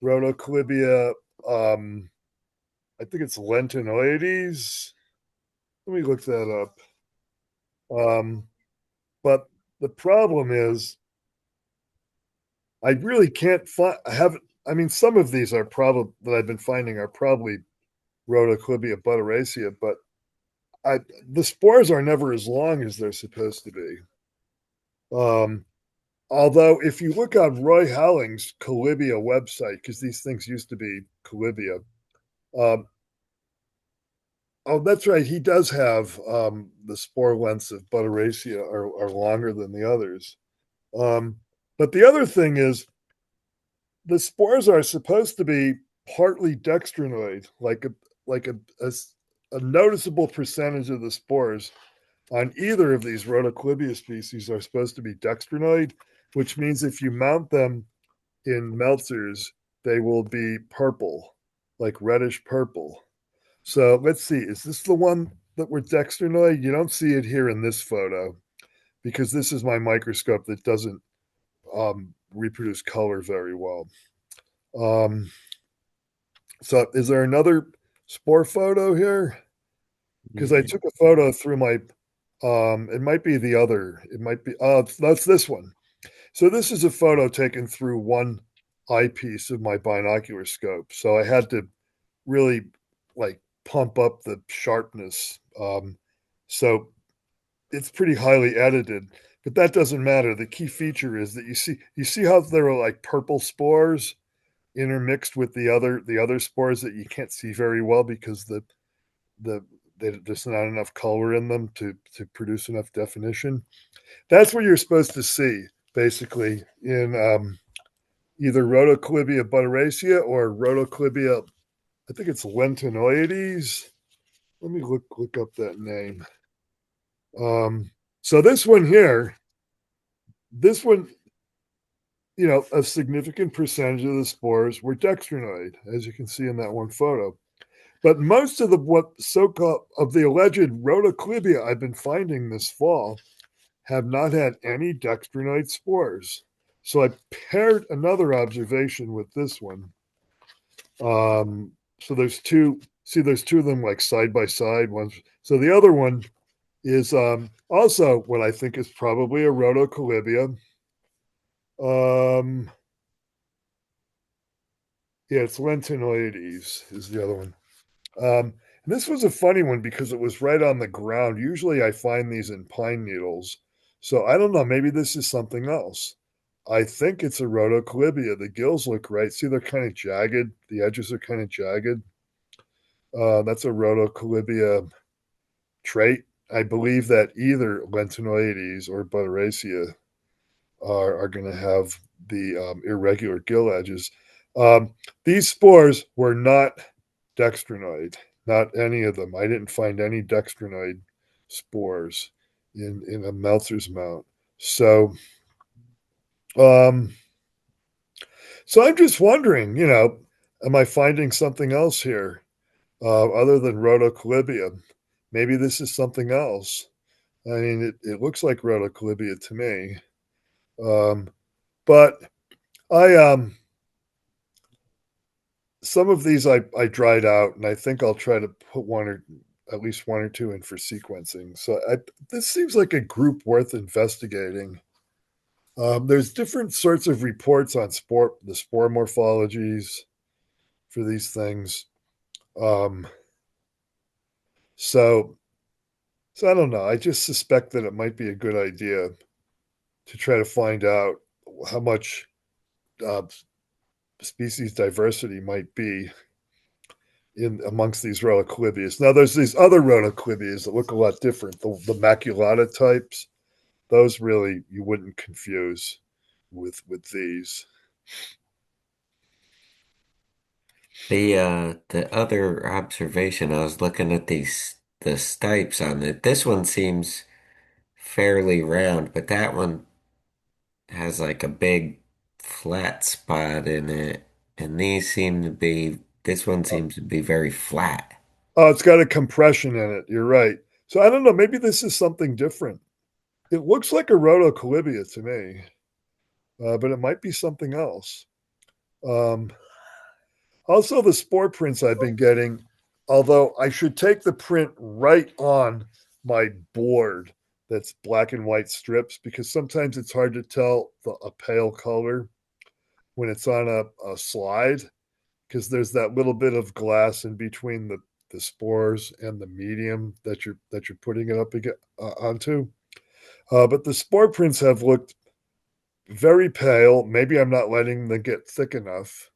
Rhodocolybia, I think it's lentinoides. Let me look that up. But the problem is, I really can't find. I haven't. I mean, some of these are probably that I've been finding are probably Rhodoclibia butteracea, but the spores are never as long as they're supposed to be. Although, if you look on Roy Howling's Collybia website, because these things used to be Collybia, um, oh, that's right, he does have the spore lengths of butteracea are longer than the others. But the other thing is, the spores are supposed to be partly dextrinoid, a noticeable percentage of the spores on either of these Rhodoclibia species are supposed to be dextrinoid, which means if you mount them in meltzers, they will be purple, like reddish purple. So let's see, is this the one that we're dextrinoid? You don't see it here in this photo because this is my microscope that doesn't reproduce color very well. So is there another spore photo here? Because I took a photo through my, it might be the other, it might be, that's this one. So this is a photo taken through one eyepiece of my binocular scope. So I had to really like pump up the sharpness. So it's pretty highly edited, but that doesn't matter. The key feature is that you see how there are like purple spores intermixed with the other spores that you can't see very well because there's not enough color in them to produce enough definition. That's what you're supposed to see basically in either Rhodoclibia butteracea or Rhodoclibia, I think it's lentinoides. Let me look up that name. So this one here, this one, a significant percentage of the spores were dextrinoid, as you can see in that one photo. But most of what so-called of the alleged Rhodoclibia I've been finding this fall have not had any dextrinoid spores. So I paired another observation with this one. So there's two. See, there's two of them like side by side. So the other one is also what I think is probably a Rhodoclibia. Yeah, it's lentinoides is the other one. And this was a funny one because it was right on the ground. Usually I find these in pine needles. So I don't know. Maybe this is something else. I think it's a Rhodoclibia. The gills look right. See, they're kind of jagged. The edges are kind of jagged. That's a Rhodoclibia trait. I believe that either lentinoides or butteracea are going to have the irregular gill edges. These spores were not dextrinoid, not any of them. I didn't find any dextrinoid spores in a Meltzer's mount. So, um, so I'm just wondering, am I finding something else here other than Rhodoclibia? Maybe this is something else. I mean, it looks like Rhodoclibia to me. But I some of these I dried out, and I think I'll try to put at least one or two in for sequencing. So this seems like a group worth investigating. There's different sorts of reports on the spore morphologies for these things. Um, so, so I don't know. I just suspect that it might be a good idea to try to find out how much uh, species diversity might be in amongst these Rhodoclibias. Now, there's these other Rhodoclibias that look a lot different. The maculata types, those really you wouldn't confuse with these. The other observation, I was looking at the stipes on it. This one seems fairly round, but that one has like a big flat spot in it. And this one seems to be very flat. Oh, it's got a compression in it. You're right. So I don't know. Maybe this is something different. It looks like a Rhodocolibia to me, but it might be something else. Um, Also, the spore prints I've been getting, although I should take the print right on my board that's black and white strips because sometimes it's hard to tell a pale color when it's on a slide because there's that little bit of glass in between the spores and the medium that you're putting it up onto. But the spore prints have looked very pale. Maybe I'm not letting them get thick enough.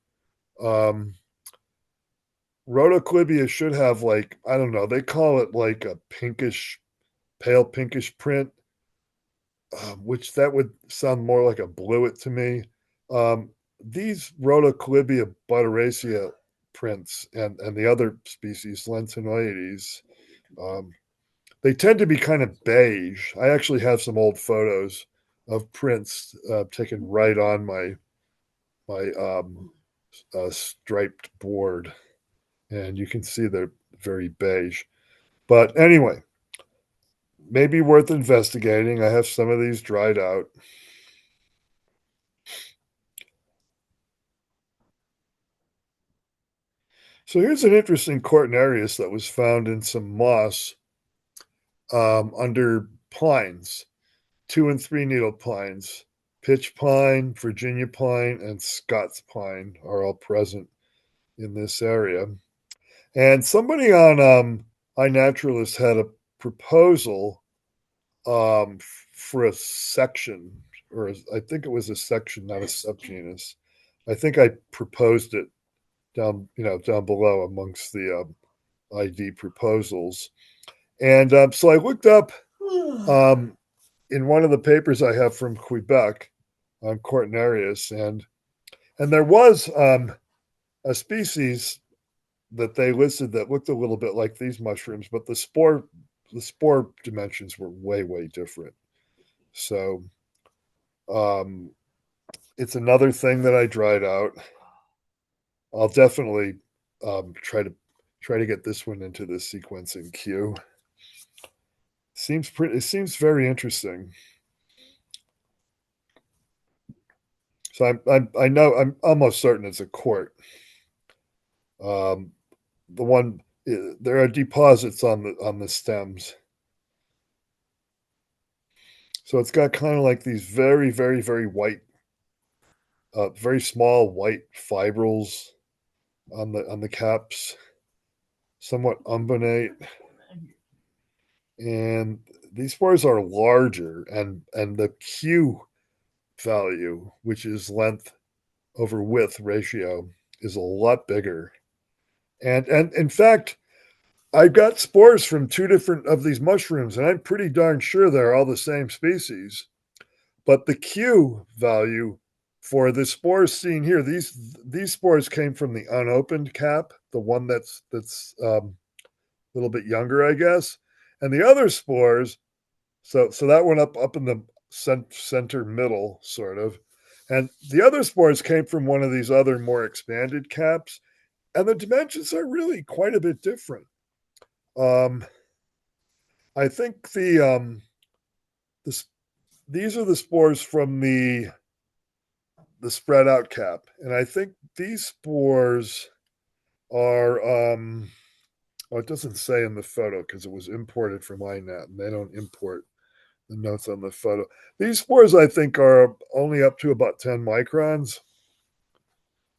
Rhodoclibia should have, like, I don't know, they call it like a pinkish, pale pinkish print, which that would sound more like a bluet to me. These Rhodoclibia butteracea prints and the other species, Lentinoides, they tend to be kind of beige. I actually have some old photos of prints taken right on my striped board, and you can see they're very beige. But anyway, maybe worth investigating. I have some of these dried out. So here's an interesting Cortinarius that was found in some moss under pines, 2 and 3 needle pines. Pitch pine, Virginia pine, and Scots pine are all present in this area. And somebody on iNaturalist had a proposal for a section, or I think it was a section, not a subgenus. I think I proposed it down below amongst the ID proposals. And so I looked up in one of the papers I have from Quebec on Cortinarius, and there was a species that they listed that looked a little bit like these mushrooms, but the spore dimensions were way different. So it's another thing that I dried out. I'll definitely try to get this one into the sequencing queue. It seems very interesting. So I know I'm almost certain it's a quart. The one there are deposits on the stems. So it's got kind of like these very white, very small white fibrils on the caps, somewhat umbonate, and these spores are larger, and the Q value, which is length over width ratio, is a lot bigger. And in fact, I've got spores from 2 different of these mushrooms, and I'm pretty darn sure they're all the same species. But the Q value for the spores seen here, these spores came from the unopened cap, the one that's a little bit younger, I guess. And the other spores, so that one up in the center middle, sort of. And the other spores came from one of these other more expanded caps, and the dimensions are really quite a bit different. I think these are the spores from the spread out cap, and I think these spores are it doesn't say in the photo because it was imported from INAT, and they don't import the notes on the photo. These spores, I think, are only up to about 10 microns,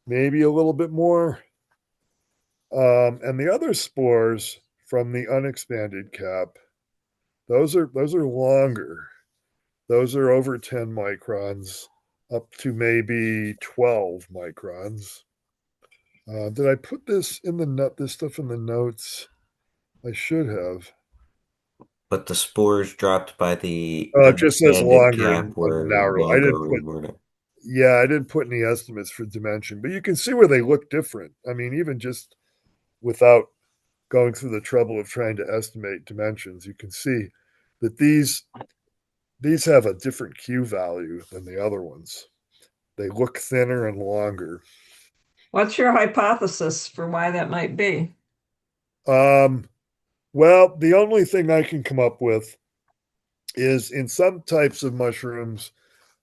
maybe a little bit more. And the other spores from the unexpanded cap, those are longer. Those are over 10 microns, up to maybe 12 microns. Did I put this stuff in the notes? I should have. But the spores dropped by the It just says unexpanded longer cap and were narrow. longer or more. I didn't put any estimates for dimension, but you can see where they look different. I mean, even just without going through the trouble of trying to estimate dimensions, you can see that these have a different Q value than the other ones. They look thinner and longer. What's your hypothesis for why that might be? Well, the only thing I can come up with is in some types of mushrooms,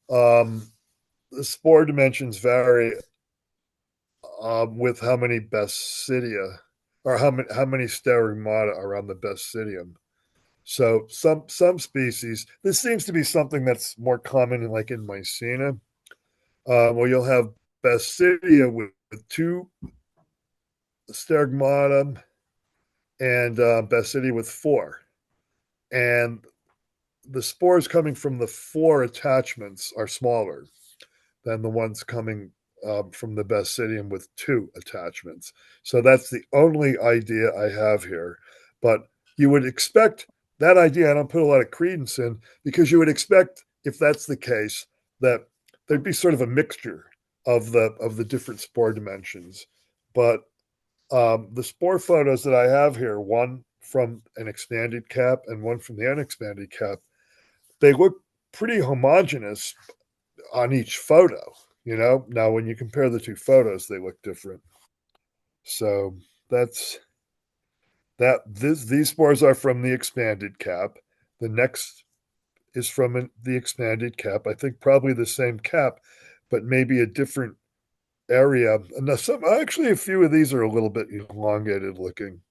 the spore dimensions vary with how many basidia or how many sterigmata are on the basidium. So some species, this seems to be something that's more common in Mycena, where you'll have basidia with 2 sterigmata, and Basidia with 4. And the spores coming from the 4 attachments are smaller than the ones coming from the Basidium with 2 attachments. So that's the only idea I have here. But you would expect that idea, I don't put a lot of credence in, because you would expect, if that's the case, that there'd be sort of a mixture of the different spore dimensions. But the spore photos that I have here, one from an expanded cap and one from the unexpanded cap, they look pretty homogeneous on each photo. Now when you compare the 2 photos, they look different. So that's that. These spores are from the expanded cap. The next is from the expanded cap. I think probably the same cap, but maybe a different area. And actually, a few of these are a little bit elongated looking.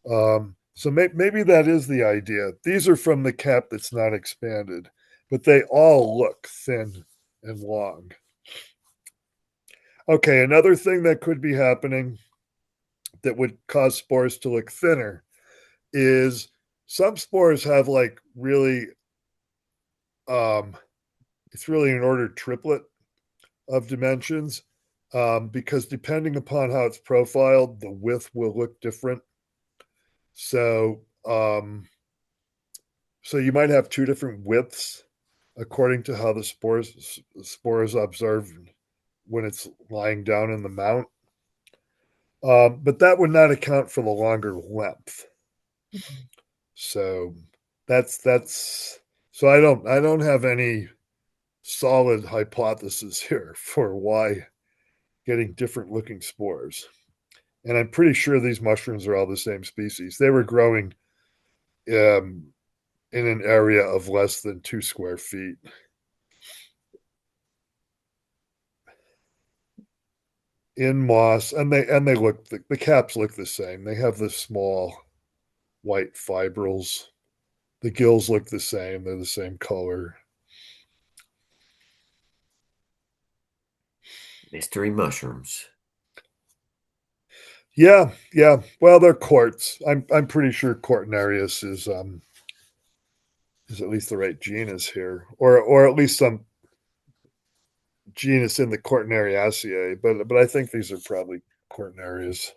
So maybe that is the idea. These are from the cap that's not expanded, but they all look thin and long. Okay, another thing that could be happening that would cause spores to look thinner is some spores have like really, it's really an ordered triplet of dimensions, because depending upon how it's profiled, the width will look different. So, so you might have 2 different widths according to how the spore is observed when it's lying down in the mount. But that would not account for the longer length. So that's so I don't have any solid hypothesis here for why getting different looking spores. And I'm pretty sure these mushrooms are all the same species. They were growing in an area of less than 2 square feet. In moss, and they look, the caps look the same. They have the small white fibrils. The gills look the same. They're the same color. Mystery mushrooms. Yeah. Well, they're quartz. I'm pretty sure Cortinarius is at least the right genus here, or at least some genus in the Cortinariaceae. But I think these are probably Cortinarias.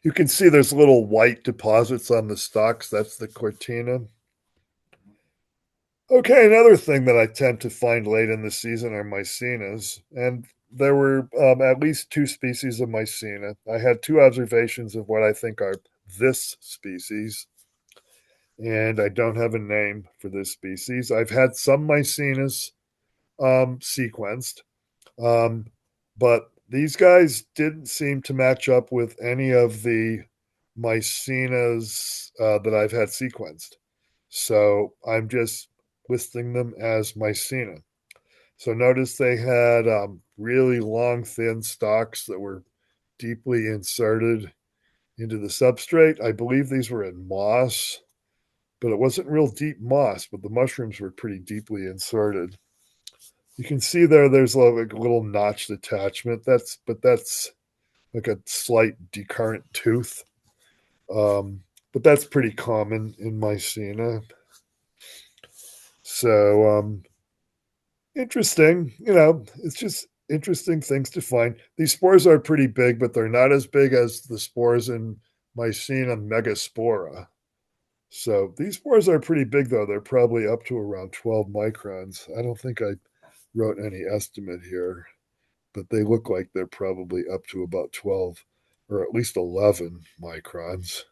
You can see there's little white deposits on the stalks. That's the Cortina. Okay, another thing that I tend to find late in the season are mycenas, and there were at least 2 species of mycena. I had 2 observations of what I think are this species, and I don't have a name for this species. I've had some mycenas sequenced, um, but these guys didn't seem to match up with any of the mycenas that I've had sequenced. So I'm just listing them as mycena. So notice they had really long, thin stalks that were deeply inserted into the substrate. I believe these were in moss, but it wasn't real deep moss, but the mushrooms were pretty deeply inserted. You can see there's like a little notched attachment. That's like a slight decurrent tooth. But that's pretty common in mycena. So interesting. It's just interesting things to find. These spores are pretty big, but they're not as big as the spores in Mycena megaspora. So these spores are pretty big, though. They're probably up to around 12 microns. I don't think I wrote any estimate here, but they look like they're probably up to about 12 or at least 11 microns.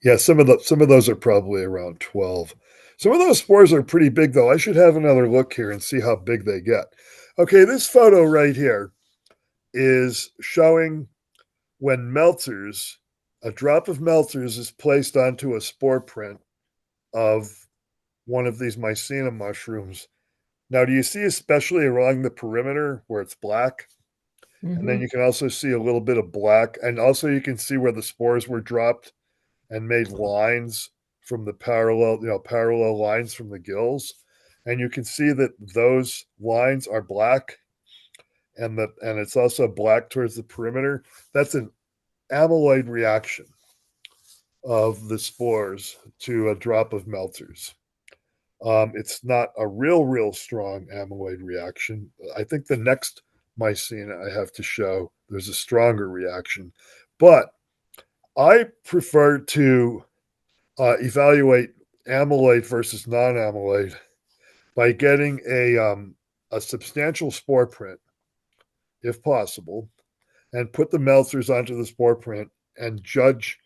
Yeah, some of those are probably around 12. Some of those spores are pretty big, though. I should have another look here and see how big they get. Okay, this photo right here is showing when a drop of melters is placed onto a spore print of one of these mycena mushrooms. Now, do you see especially along the perimeter where it's black? And then you can also see a little bit of black. And also you can see where the spores were dropped and made lines from the parallel lines from the gills. And you can see that those lines are black, and it's also black towards the perimeter. That's an amyloid reaction of the spores to a drop of melters. It's not a real strong amyloid reaction. I think the next mycena I have to show, there's a stronger reaction. But I prefer to evaluate amyloid versus non-amyloid by getting a substantial spore print, if possible, and put the melters onto the spore print and judge,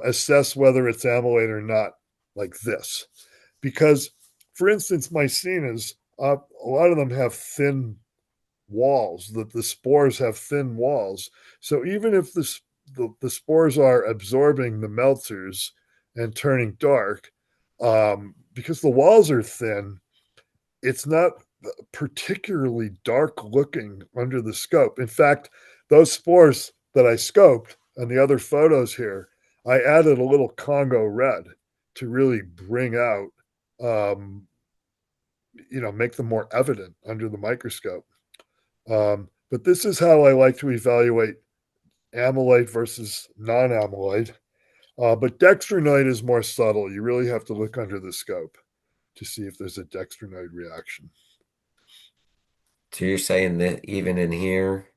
assess whether it's amyloid or not, like this. Because, for instance, mycenas, a lot of them have thin walls, that the spores have thin walls. So even if the spores are absorbing the melters and turning dark, because the walls are thin, it's not particularly dark looking under the scope. In fact, those spores that I scoped and the other photos here, I added a little Congo red to really bring out, make them more evident under the microscope. But this is how I like to evaluate amyloid versus non-amyloid. But dextrinoid is more subtle. You really have to look under the scope to see if there's a dextrinoid reaction. So you're saying that even in here,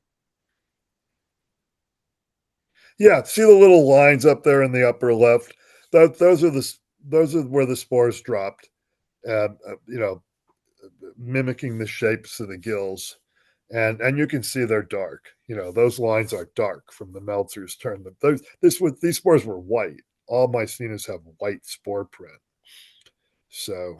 Yeah, see the little lines up there in the upper left? Those are where the spores dropped. Uh, Mimicking the shapes of the gills, and you can see they're dark. Those lines are dark from the melters turn them. These spores were white. All mycenas have white spore print. So,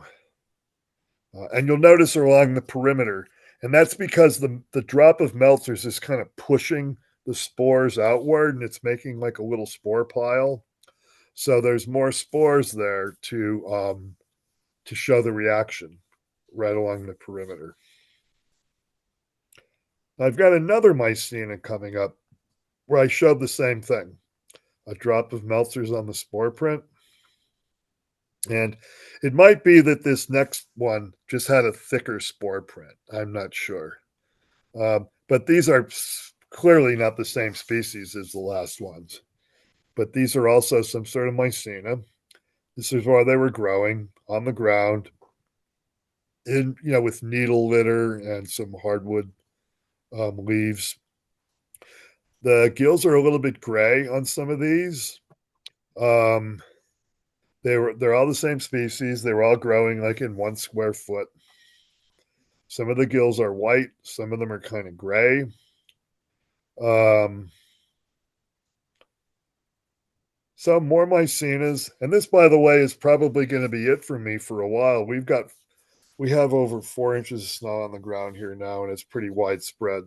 and you'll notice along the perimeter, and that's because the drop of melters is kind of pushing the spores outward, and it's making like a little spore pile. So there's more spores there to show the reaction right along the perimeter. I've got another mycena coming up where I showed the same thing, a drop of melters on the spore print. And it might be that this next one just had a thicker spore print. I'm not sure. But these are clearly not the same species as the last ones. But these are also some sort of mycena. This is where they were growing on the ground, with needle litter and some hardwood leaves. The gills are a little bit gray on some of these. They're all the same species. They were all growing like in 1 square foot. Some of the gills are white. Some of them are kind of gray. Some more mycenas, and this, by the way, is probably going to be it for me for a while. We have over 4 inches of snow on the ground here now, and it's pretty widespread.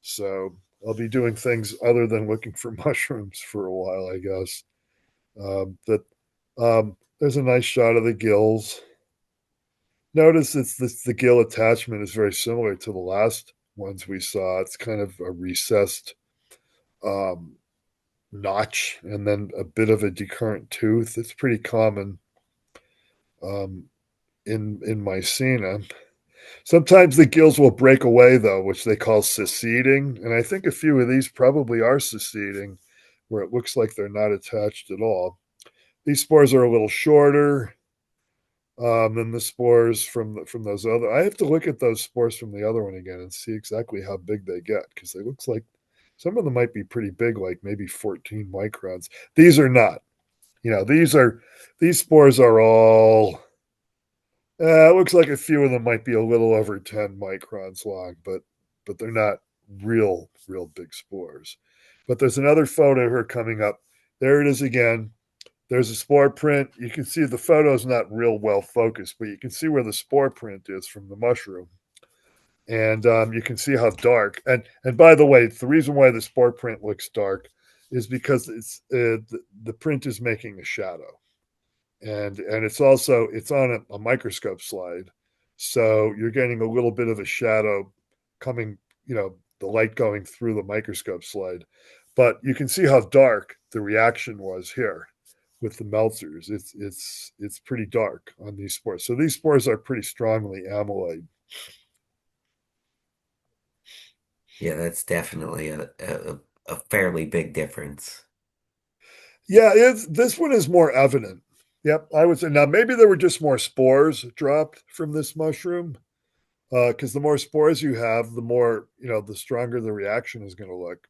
So I'll be doing things other than looking for mushrooms for a while, I guess. There's a nice shot of the gills. Notice the gill attachment is very similar to the last ones we saw. It's kind of a recessed notch and then a bit of a decurrent tooth. It's pretty common in mycena. Sometimes the gills will break away, though, which they call seceding. And I think a few of these probably are seceding, where it looks like they're not attached at all. These spores are a little shorter than the spores from those other. I have to look at those spores from the other one again and see exactly how big they get, because it looks like some of them might be pretty big, like maybe 14 microns. These are not. These spores are all. It looks like a few of them might be a little over 10 microns long, but they're not real big spores. But there's another photo here coming up. There it is again. There's a spore print. You can see the photo's not real well focused, but you can see where the spore print is from the mushroom. And you can see how dark. And by the way, the reason why the spore print looks dark is because the print is making a shadow. And it's on a microscope slide. So you're getting a little bit of a shadow coming, the light going through the microscope slide. But you can see how dark the reaction was here, with the Meltzers. It's pretty dark on these spores. So these spores are pretty strongly amyloid. Yeah, that's definitely a fairly big difference. Yeah, this one is more evident. Yep, I would say now maybe there were just more spores dropped from this mushroom. Because the more spores you have, the more, the stronger the reaction is going to look.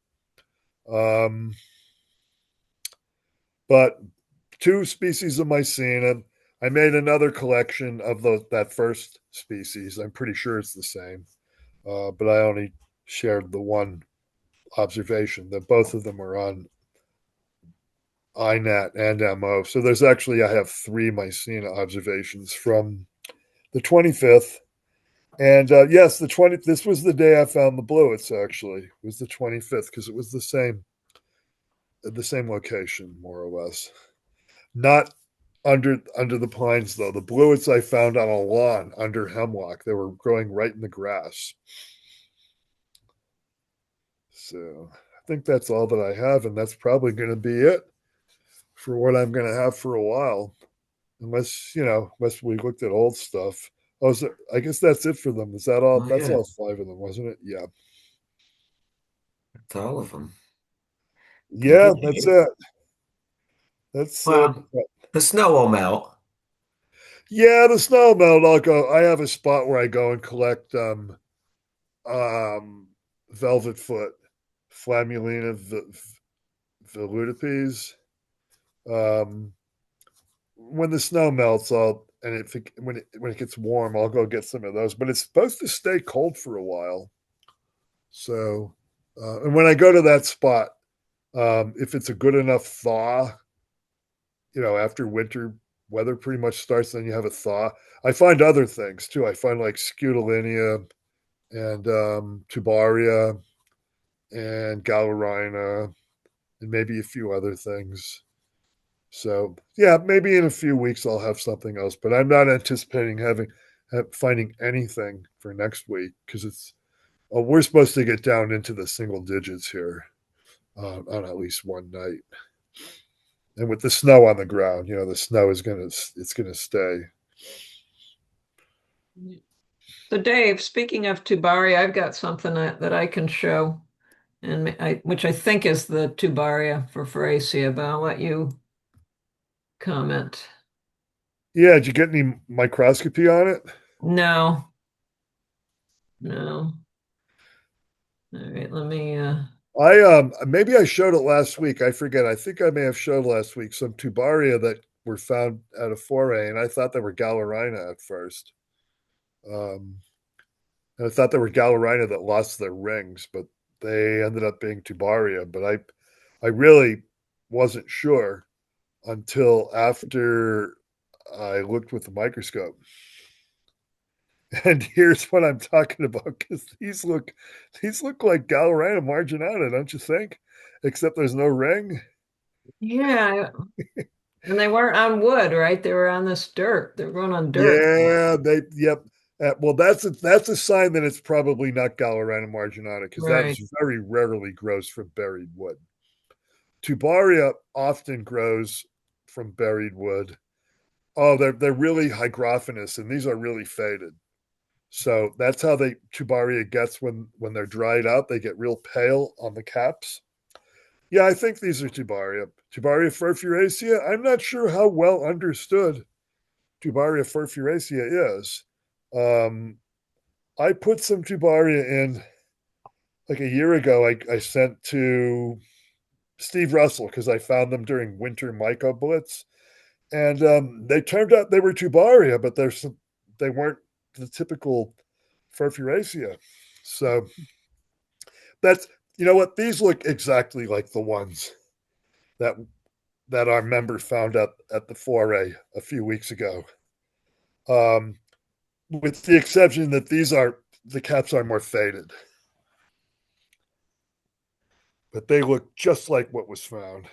But two species of Mycena. I made another collection of that first species. I'm pretty sure it's the same, but I only shared the one observation that both of them are on INAT and MO. So I have 3 Mycena observations from the 25th. And yes, the 20th, this was the day I found the bluets, actually. It was the 25th because it was the same location, more or less. Not under the pines, though. The bluets I found on a lawn under hemlock. They were growing right in the grass. So I think that's all that I have, and that's probably going to be it for what I'm going to have for a while. Unless we looked at old stuff. Oh, I guess that's it for them. Is that all? Oh That's yeah, all 5 of them, wasn't it? Yeah. it's all of them. Thank you, Yeah, that's Dave. it. That's Well, the snow will melt. yeah, the snow melt. I have a spot where I go and collect velvet foot, Flammulina veludipes. Um, when the snow melts, when it gets warm, I'll go get some of those. But it's supposed to stay cold for a while. So, and when I go to that spot, if it's a good enough thaw, after winter weather pretty much starts, then you have a thaw. I find other things too. I find like Scutolinia and Tubaria and Galerina and maybe a few other things. So yeah, maybe in a few weeks I'll have something else, but I'm not anticipating finding anything for next week because we're supposed to get down into the single digits here on at least one night. And with the snow on the ground, the snow it's gonna stay. So Dave, speaking of tubaria, I've got something that I can show, which I think is the tubaria for Faracea, but I'll let you comment. Yeah, did you get any microscopy on it? No, no. All right, let me I maybe I showed it last week. I forget. I think I may have showed last week some tubaria that were found at a foray, and I thought they were galerina at first. Um, and I thought they were galerina that lost their rings, but they ended up being tubaria. But I really wasn't sure until after I looked with the microscope. And here's what I'm talking about because these look like galerina marginata, don't you think? Except there's no ring. yeah, and they weren't on wood, right? They were on this dirt. They were going on dirt. Yeah, yep. Well, that's a sign that it's probably not Galerina marginata because that Right. is very rarely grows from buried wood. Tubaria often grows from buried wood. Oh, they're really hygrophanous, and these are really faded. So that's how tubaria gets when they're dried out. They get real pale on the caps. Yeah, I think these are tubaria. Tubaria furfuracea. I'm not sure how well understood Tubaria furfuracea is. Um, I put some Tubaria in like a year ago. I sent to Steve Russell because I found them during winter Myco blitz, and they turned out they were Tubaria, but they weren't the typical furfuracea. So that's what these look exactly like the ones that our member found at the foray a few weeks ago. Um, with the exception that the caps are more faded, but they look just like what was found.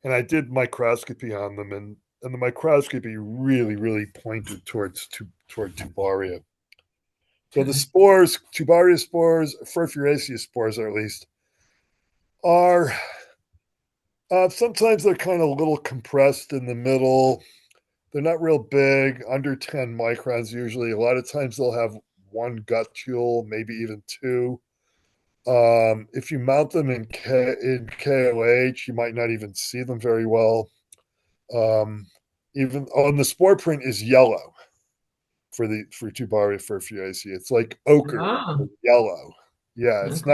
And I did microscopy on them, and the microscopy really pointed toward tubaria. So the spores, tubaria spores, furfuracea spores, at least, are Sometimes they're kind of a little compressed in the middle. They're not real big, under 10 microns usually. A lot of times they'll have one gutule, maybe even two. If you mount them in KOH, you might not even see them very well. Even on the spore print is yellow for Tubaria furfuaceae. It's like ochre or Oh, yellow. Yeah, okay. it's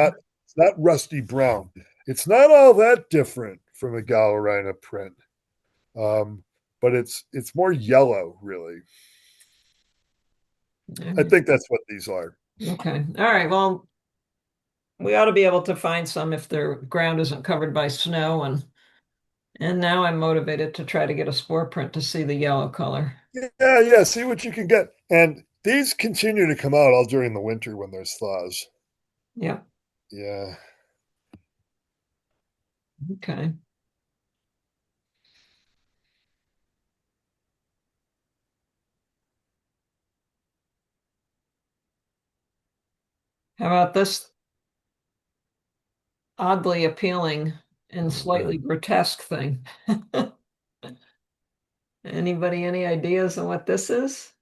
not rusty brown. It's not all that different from a Galerina print. Um, but it's more yellow, really. I think that's what these are. Okay. All right. Well, we ought to be able to find some if their ground isn't covered by snow, and now I'm motivated to try to get a spore print to see the yellow color. Yeah, yeah. See what you can get. And these continue to come out all during the winter when there's thaws. Yep. Yeah. Okay. How about this oddly appealing and Oh, wow. slightly grotesque thing? Anybody any ideas on what this is?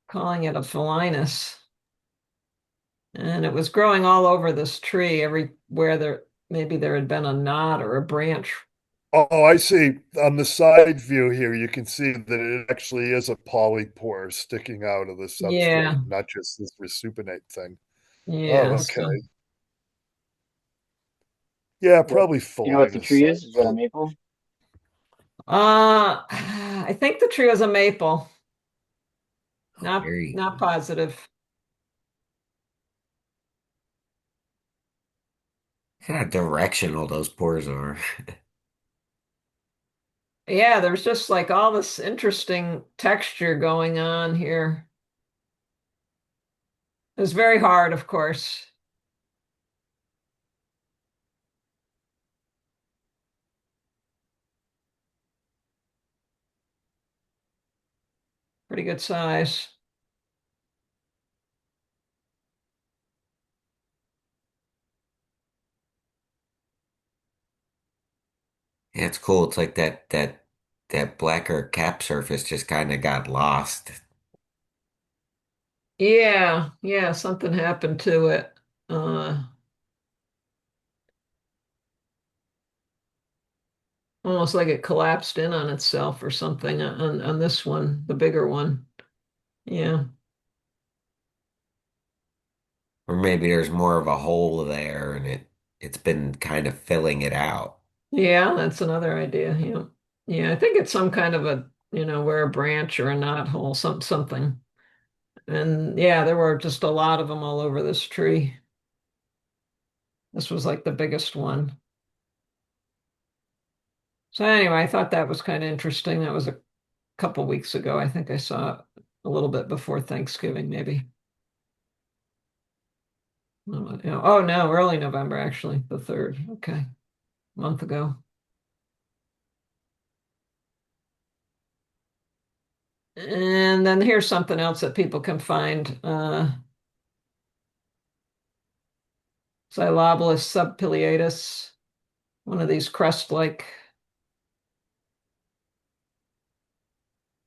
Calling it a pholinus. And it was growing all over this tree, everywhere there maybe there had been a knot or a branch. Oh, I see. On the side view here, you can see that it actually is a polypore sticking out of the substrate, Yeah, not just this resupinate thing. Oh, yeah. okay. So Yeah, What, probably do you know what the Pholinus. tree is? Is that a maple? I think the tree was a maple. Oh, Not very not positive. kind of directional those pores are. Yeah, there's just like all this interesting texture going on here. It's very hard, of course. Pretty good size. Yeah, it's cool. It's like that blacker cap surface just kind of got lost. Yeah, yeah, something happened to it. Uh, Almost like it collapsed in on itself or something on this one, the bigger one. Yeah. Or maybe there's more of a hole there and it's been kind of filling it out. Yeah, that's another idea. Yeah. Yeah, I think it's some kind of where a branch or a knot hole, something. And yeah, there were just a lot of them all over this tree. This was like the biggest one. So anyway, I thought that was kind of interesting. That was a couple weeks ago. I think I saw it a little bit before Thanksgiving, maybe. Oh no, early November, actually, the 3rd. Okay, a month ago. And then here's something else that people can find. Xylobolus subpileatus, one of these crust-like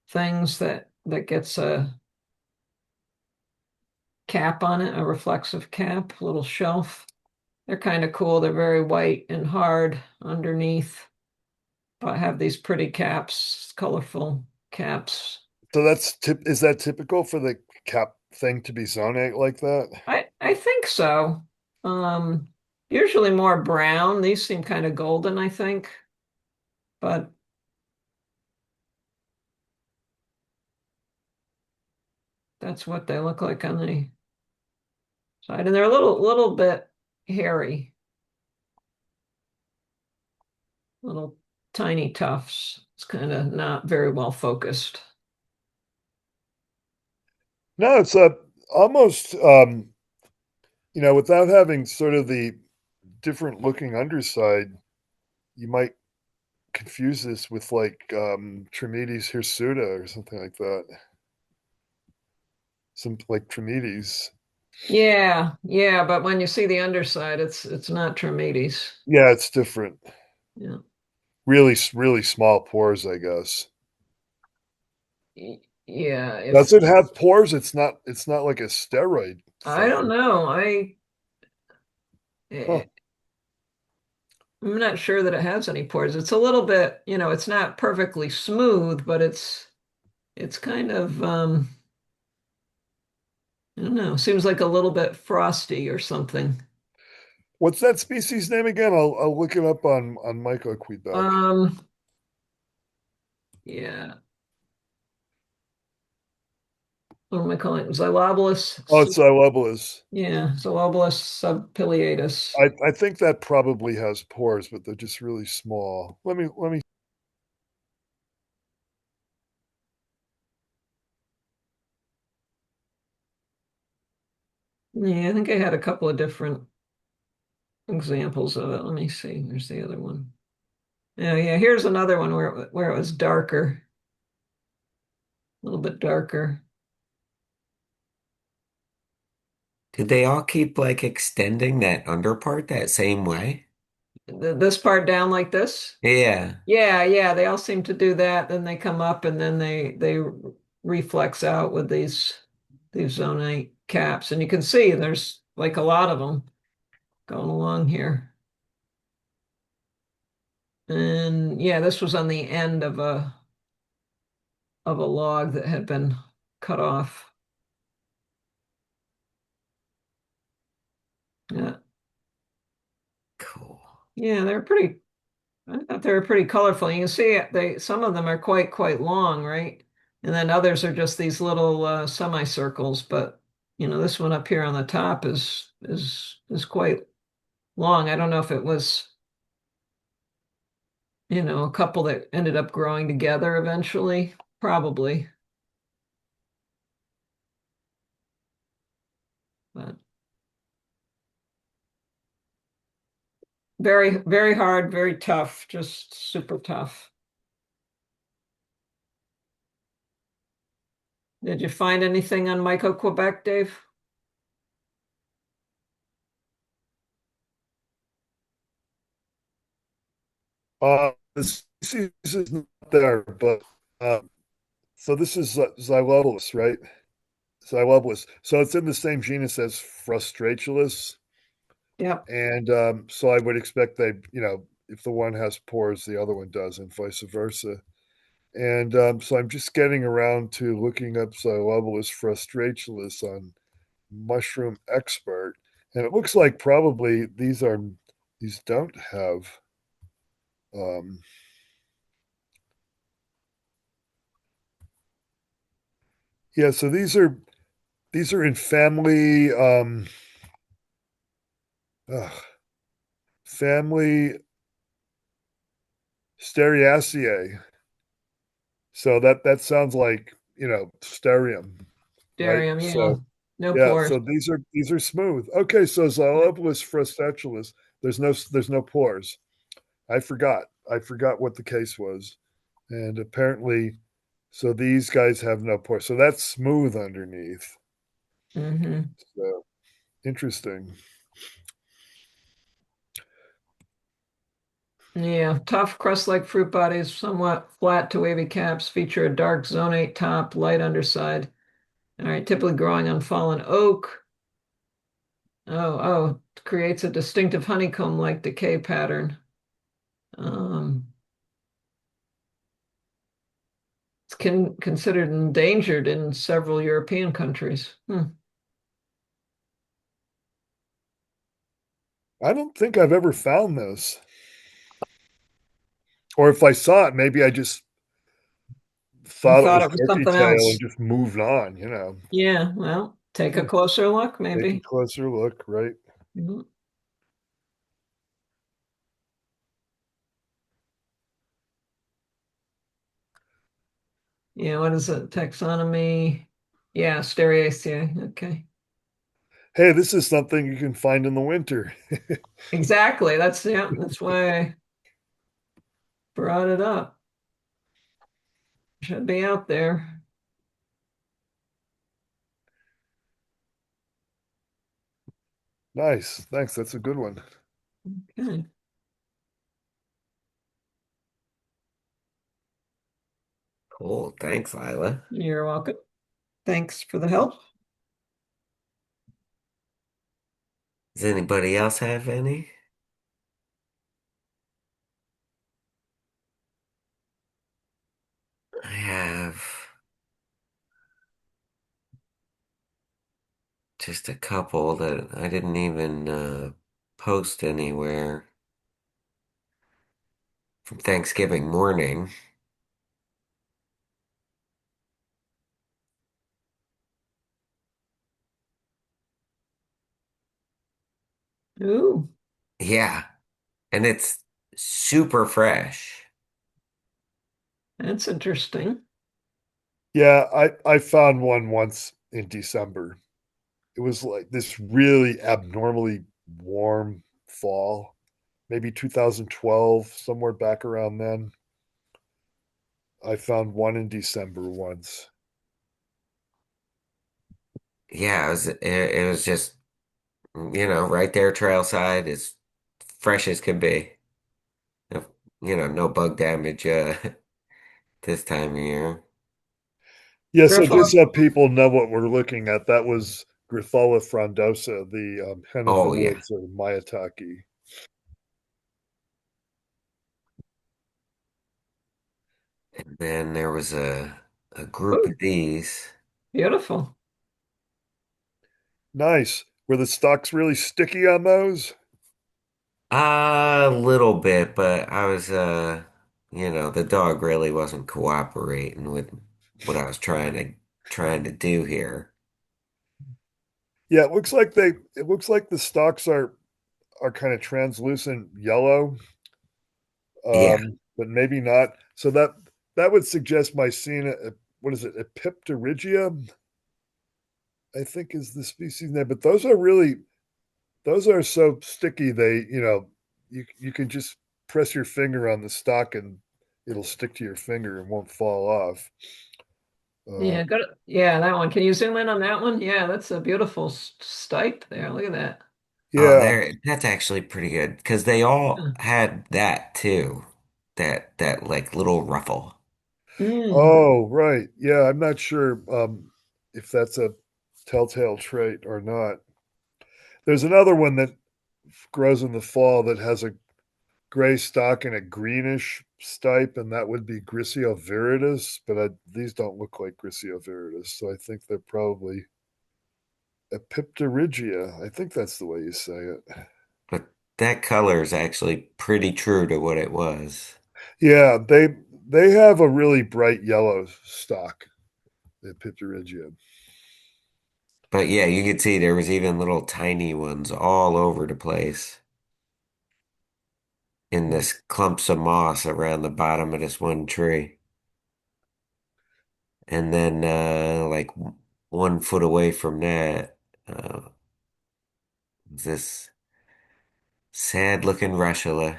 things that gets a cap on it, a reflexive cap, little shelf. They're kind of cool. They're very white and hard underneath, but have these pretty caps, colorful caps. So is that typical for the cap thing to be zonate like that? I think so. Um, Usually more brown. These seem kind of golden, I think, but that's what they look like on the side. And they're a little bit hairy, little tiny tufts. It's kind of not very well focused. No, it's almost without having sort of the different looking underside, you might confuse this with like Trametes hirsuta or something like that. Some like Trametes. Yeah, yeah, but when you see the underside, it's not Termites. Yeah, it's different. Yeah. Really, really small pores, I guess. Yeah, Does if it have pores? It's not like a steroid I don't thing. know, Huh. eh, I'm not sure that it has any pores. It's a little bit, it's not perfectly smooth, but it's kind of I don't know, seems like a little bit frosty or something. What's that species name again? I'll look it up on MycoQuebec. Um, yeah, what am I calling it? Oh, it's Xylobulus. Yeah, Xylobulus subpileatus. I think that probably has pores, but they're just really small. Let me. Yeah, I think I had a couple of different examples of it. Let me see. There's the other one. Oh, yeah, here's another one where it was darker, a little bit darker. Did they all keep like extending that under part that same way? This part down like this? Yeah. Yeah, yeah, they all seem to do that. Then they come up and then they reflex out with these zonate caps. And you can see there's like a lot of them going along here. And yeah, this was on the end of a log that had been cut off. Yeah. Cool. Yeah, they're pretty I thought they were pretty colorful. You can see some of them are quite long, right? And then others are just these little semicircles, but this one up here on the top is quite long. I don't know if it was, a couple that ended up growing together eventually. Probably. But very, very hard, very tough, just super tough. Did you find anything on Myco Quebec, Dave? The species is not there, but so this is Xylobulus, right? Xylobulus. So it's in the same genus as Frustratulus, Yep. and so I would expect if the one has pores, the other one does, and vice versa. And so I'm just getting around to looking up Xylobulus frustratulus on Mushroom Expert, and it looks like probably these don't have. Um, yeah, so these are in family ugh, family Steriaceae. So that sounds like sterium, right? Darium, yeah. So No yeah, pores. so these are smooth. Okay, so Xylobulus frustratulus, there's no pores. I forgot what the case was, and apparently, so these guys have no pores. So that's smooth underneath. Mm-hmm. So interesting. Yeah, tough crust-like fruit bodies, somewhat flat to wavy caps, feature a dark zonate top, light underside. All right, typically growing on fallen oak. Oh, creates a distinctive honeycomb-like decay pattern. Um, it's considered endangered in several European countries. I don't think I've ever found this, or if I saw it, maybe I just You thought it thought was it was turkey something tail and else. just moved on. Yeah, well, take a Hmm. closer look, Take a maybe. closer look, right? Mhm. Yeah, what is it? Taxonomy. Yeah, Stereaceae. Okay. Hey, this is something you can find in the winter. Exactly. That's why I brought it up. Should be out there. Nice. Thanks. That's a good one. Okay. Cool. Thanks, Lila. You're welcome. Thanks for the help. Does anybody else have any? I have just a couple that I didn't even post anywhere from Thanksgiving morning. Ooh, Yeah, and it's super fresh. that's interesting. Yeah, I found one once in December. It was like this really abnormally warm fall, maybe 2012, somewhere back around then. I found one in December once. Yeah, it was just, right there, trailside, as fresh as could be. No- no bug damage this time of year. Yeah, so just Griffo. so people know what we're looking at, that was Grithola frondosa, the hen of the Oh yeah. woods, or Maitake. And then there was a group Ooh, of these. beautiful. Nice. Were the stalks really sticky on those? A little bit, but I was the dog really wasn't cooperating with what I was trying to do here. Yeah, it looks like the stalks are kind of translucent yellow, Yeah, but maybe not. So that would suggest Mycena, what is it, Epipterygia, I think is the species name. But those are so sticky you can just press your finger on the stalk and it'll stick to your finger and won't fall off. Uh, Yeah, good. Yeah, that one. Can you zoom in on that one? Yeah, that's a beautiful stipe there. Look at that. oh, yeah. that's actually pretty good because they all Yeah. had that too, that like little ruffle. Mm. Oh, right. Yeah, I'm not sure if that's a telltale trait or not. There's another one that grows in the fall that has a gray stalk and a greenish stipe, and that would be Griseo viridis, but these don't look like Griseo viridis, so I think they're probably Epipterygia. I think that's the way you say it. But that color is actually pretty true to what it was. Yeah, they have a really bright yellow stalk, the Epipterygia. But yeah, you could see there was even little tiny ones all over the place in this clumps of moss around the bottom of this one tree. And then, like 1 foot away from that, this sad looking russula.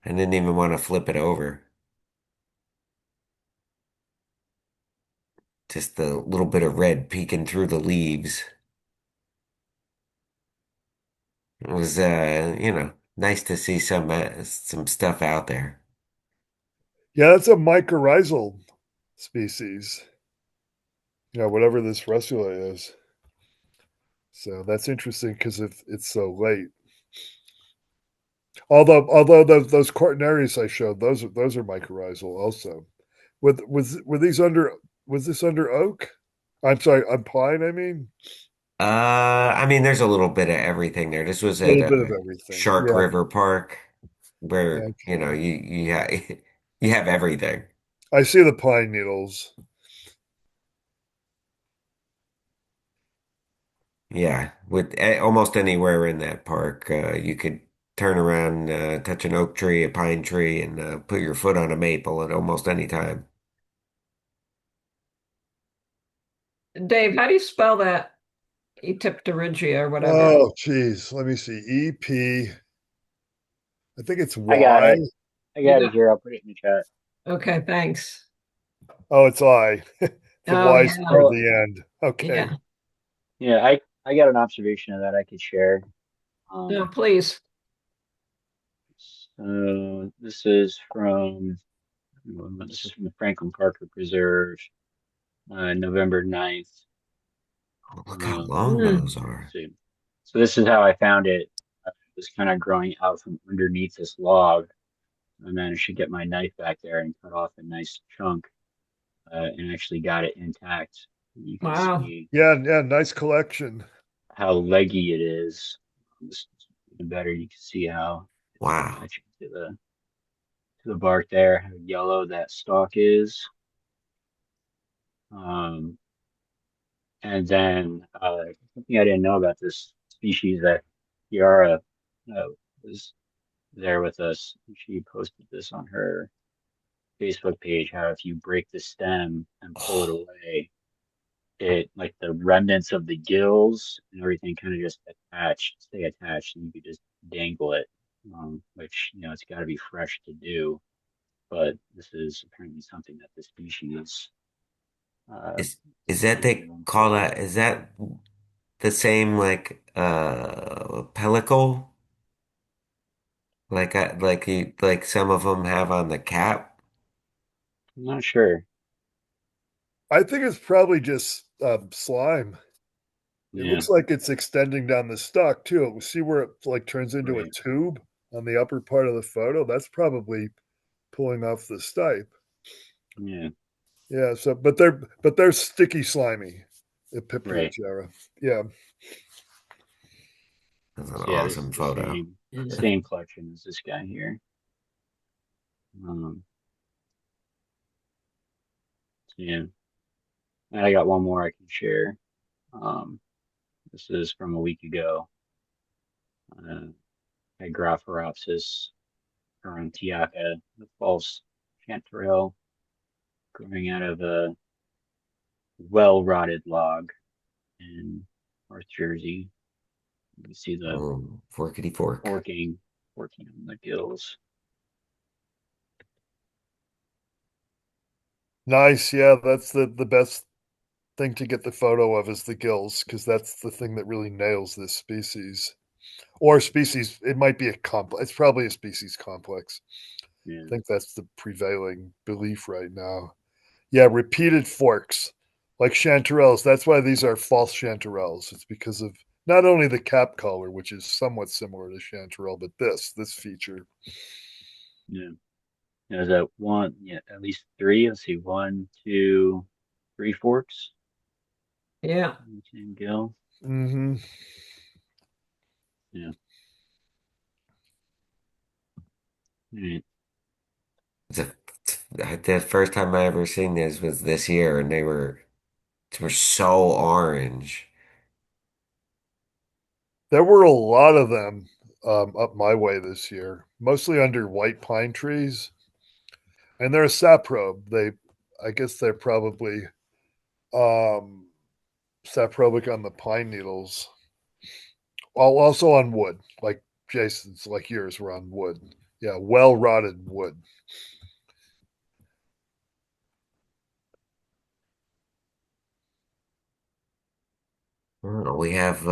I didn't even want to flip it over. Just a little bit of red peeking through the leaves. It was, nice to see some stuff out there. Yeah, that's a mycorrhizal species. Whatever this russula is. So that's interesting because it's so late. Although those quaternarias I showed, those are mycorrhizal also. Were these under was this under oak? I'm sorry, on pine. I mean, I mean, there's a little bit of everything there. This was a at little bit of everything. Shark Yeah. River Park, where Okay. you have everything. I see the pine needles. Yeah, with almost anywhere in that park, you could turn around, touch an oak tree, a pine tree, and put your foot on a maple at almost any time. Dave, how do you spell that? Egyptologia or whatever. Oh, geez. Let me see. EP. I think it's I got Y. it. I You got it got, here. I'll put it in the chat. okay, thanks. Oh, it's I. The Oh Y's yeah, near Oh, the end. Okay. yeah. yeah. I got an observation of that I could share. No, Um, please. so this is from the Franklin Parker Preserve, November 9th. Oh, look how long Mm, those are. Let's see. So this is how I found it. It was kind of growing out from underneath this log. I managed to get my knife back there and cut off a nice chunk, and actually got it intact. You can wow. see Yeah, yeah, nice collection. how leggy it is. This is even better. You can see how it's Wow. attaching to the bark there, how yellow that stalk is. Um, and then something I didn't know about this species that Kiara was there with us. She posted this on her Facebook page, how if you break the stem and pull it Oh, away, it like the remnants of the gills and everything kind of just stay attached, and you could just dangle it. Which it's got to be fresh to do, but this is apparently something that the species uh, is is that is they known call for. that? Is that the same like pellicle? Like some of them have on the cap? I'm not sure. I think it's probably just slime. It Yeah, looks like it's extending down the stalk too. See where it like turns into a right. tube on the upper part of the photo? That's probably pulling off the stipe. Yeah, Yeah, so but they're sticky slimy. right. Epiprogera. Yeah. That's an So yeah, this awesome is the photo. same collection as this guy here. Um, so yeah, and I got one more I can share. Um, this is from a week ago. Uh, Agraphoropsis Aurantiaca, the false chanterelle, growing out of a well-rotted log in North Jersey. You can see the Oh, forkity fork. forking on the gills. Nice. Yeah, that's the best thing to get the photo of is the gills, because that's the thing that really nails this species. Or species, it might be a complex. It's probably a species complex. Yeah, I think that's the prevailing belief right now. Yeah, repeated forks, like chanterelles. That's why these are false chanterelles. It's because of not only the cap color, which is somewhat similar to chanterelle, but this feature. yeah. There's a one, yeah, at least three. Let's see, one, two, three forks. Yeah. Same gill. Mm-hmm. Yeah. All right. It's a, the first time I ever seen this was this year, and they were so orange. There were a lot of them up my way this year, mostly under white pine trees, and they're a saprobe. I guess they're probably um, saprobic on the pine needles. Also on wood, like Jason's, like yours were on wood. Yeah, well rotted wood. Oh, we have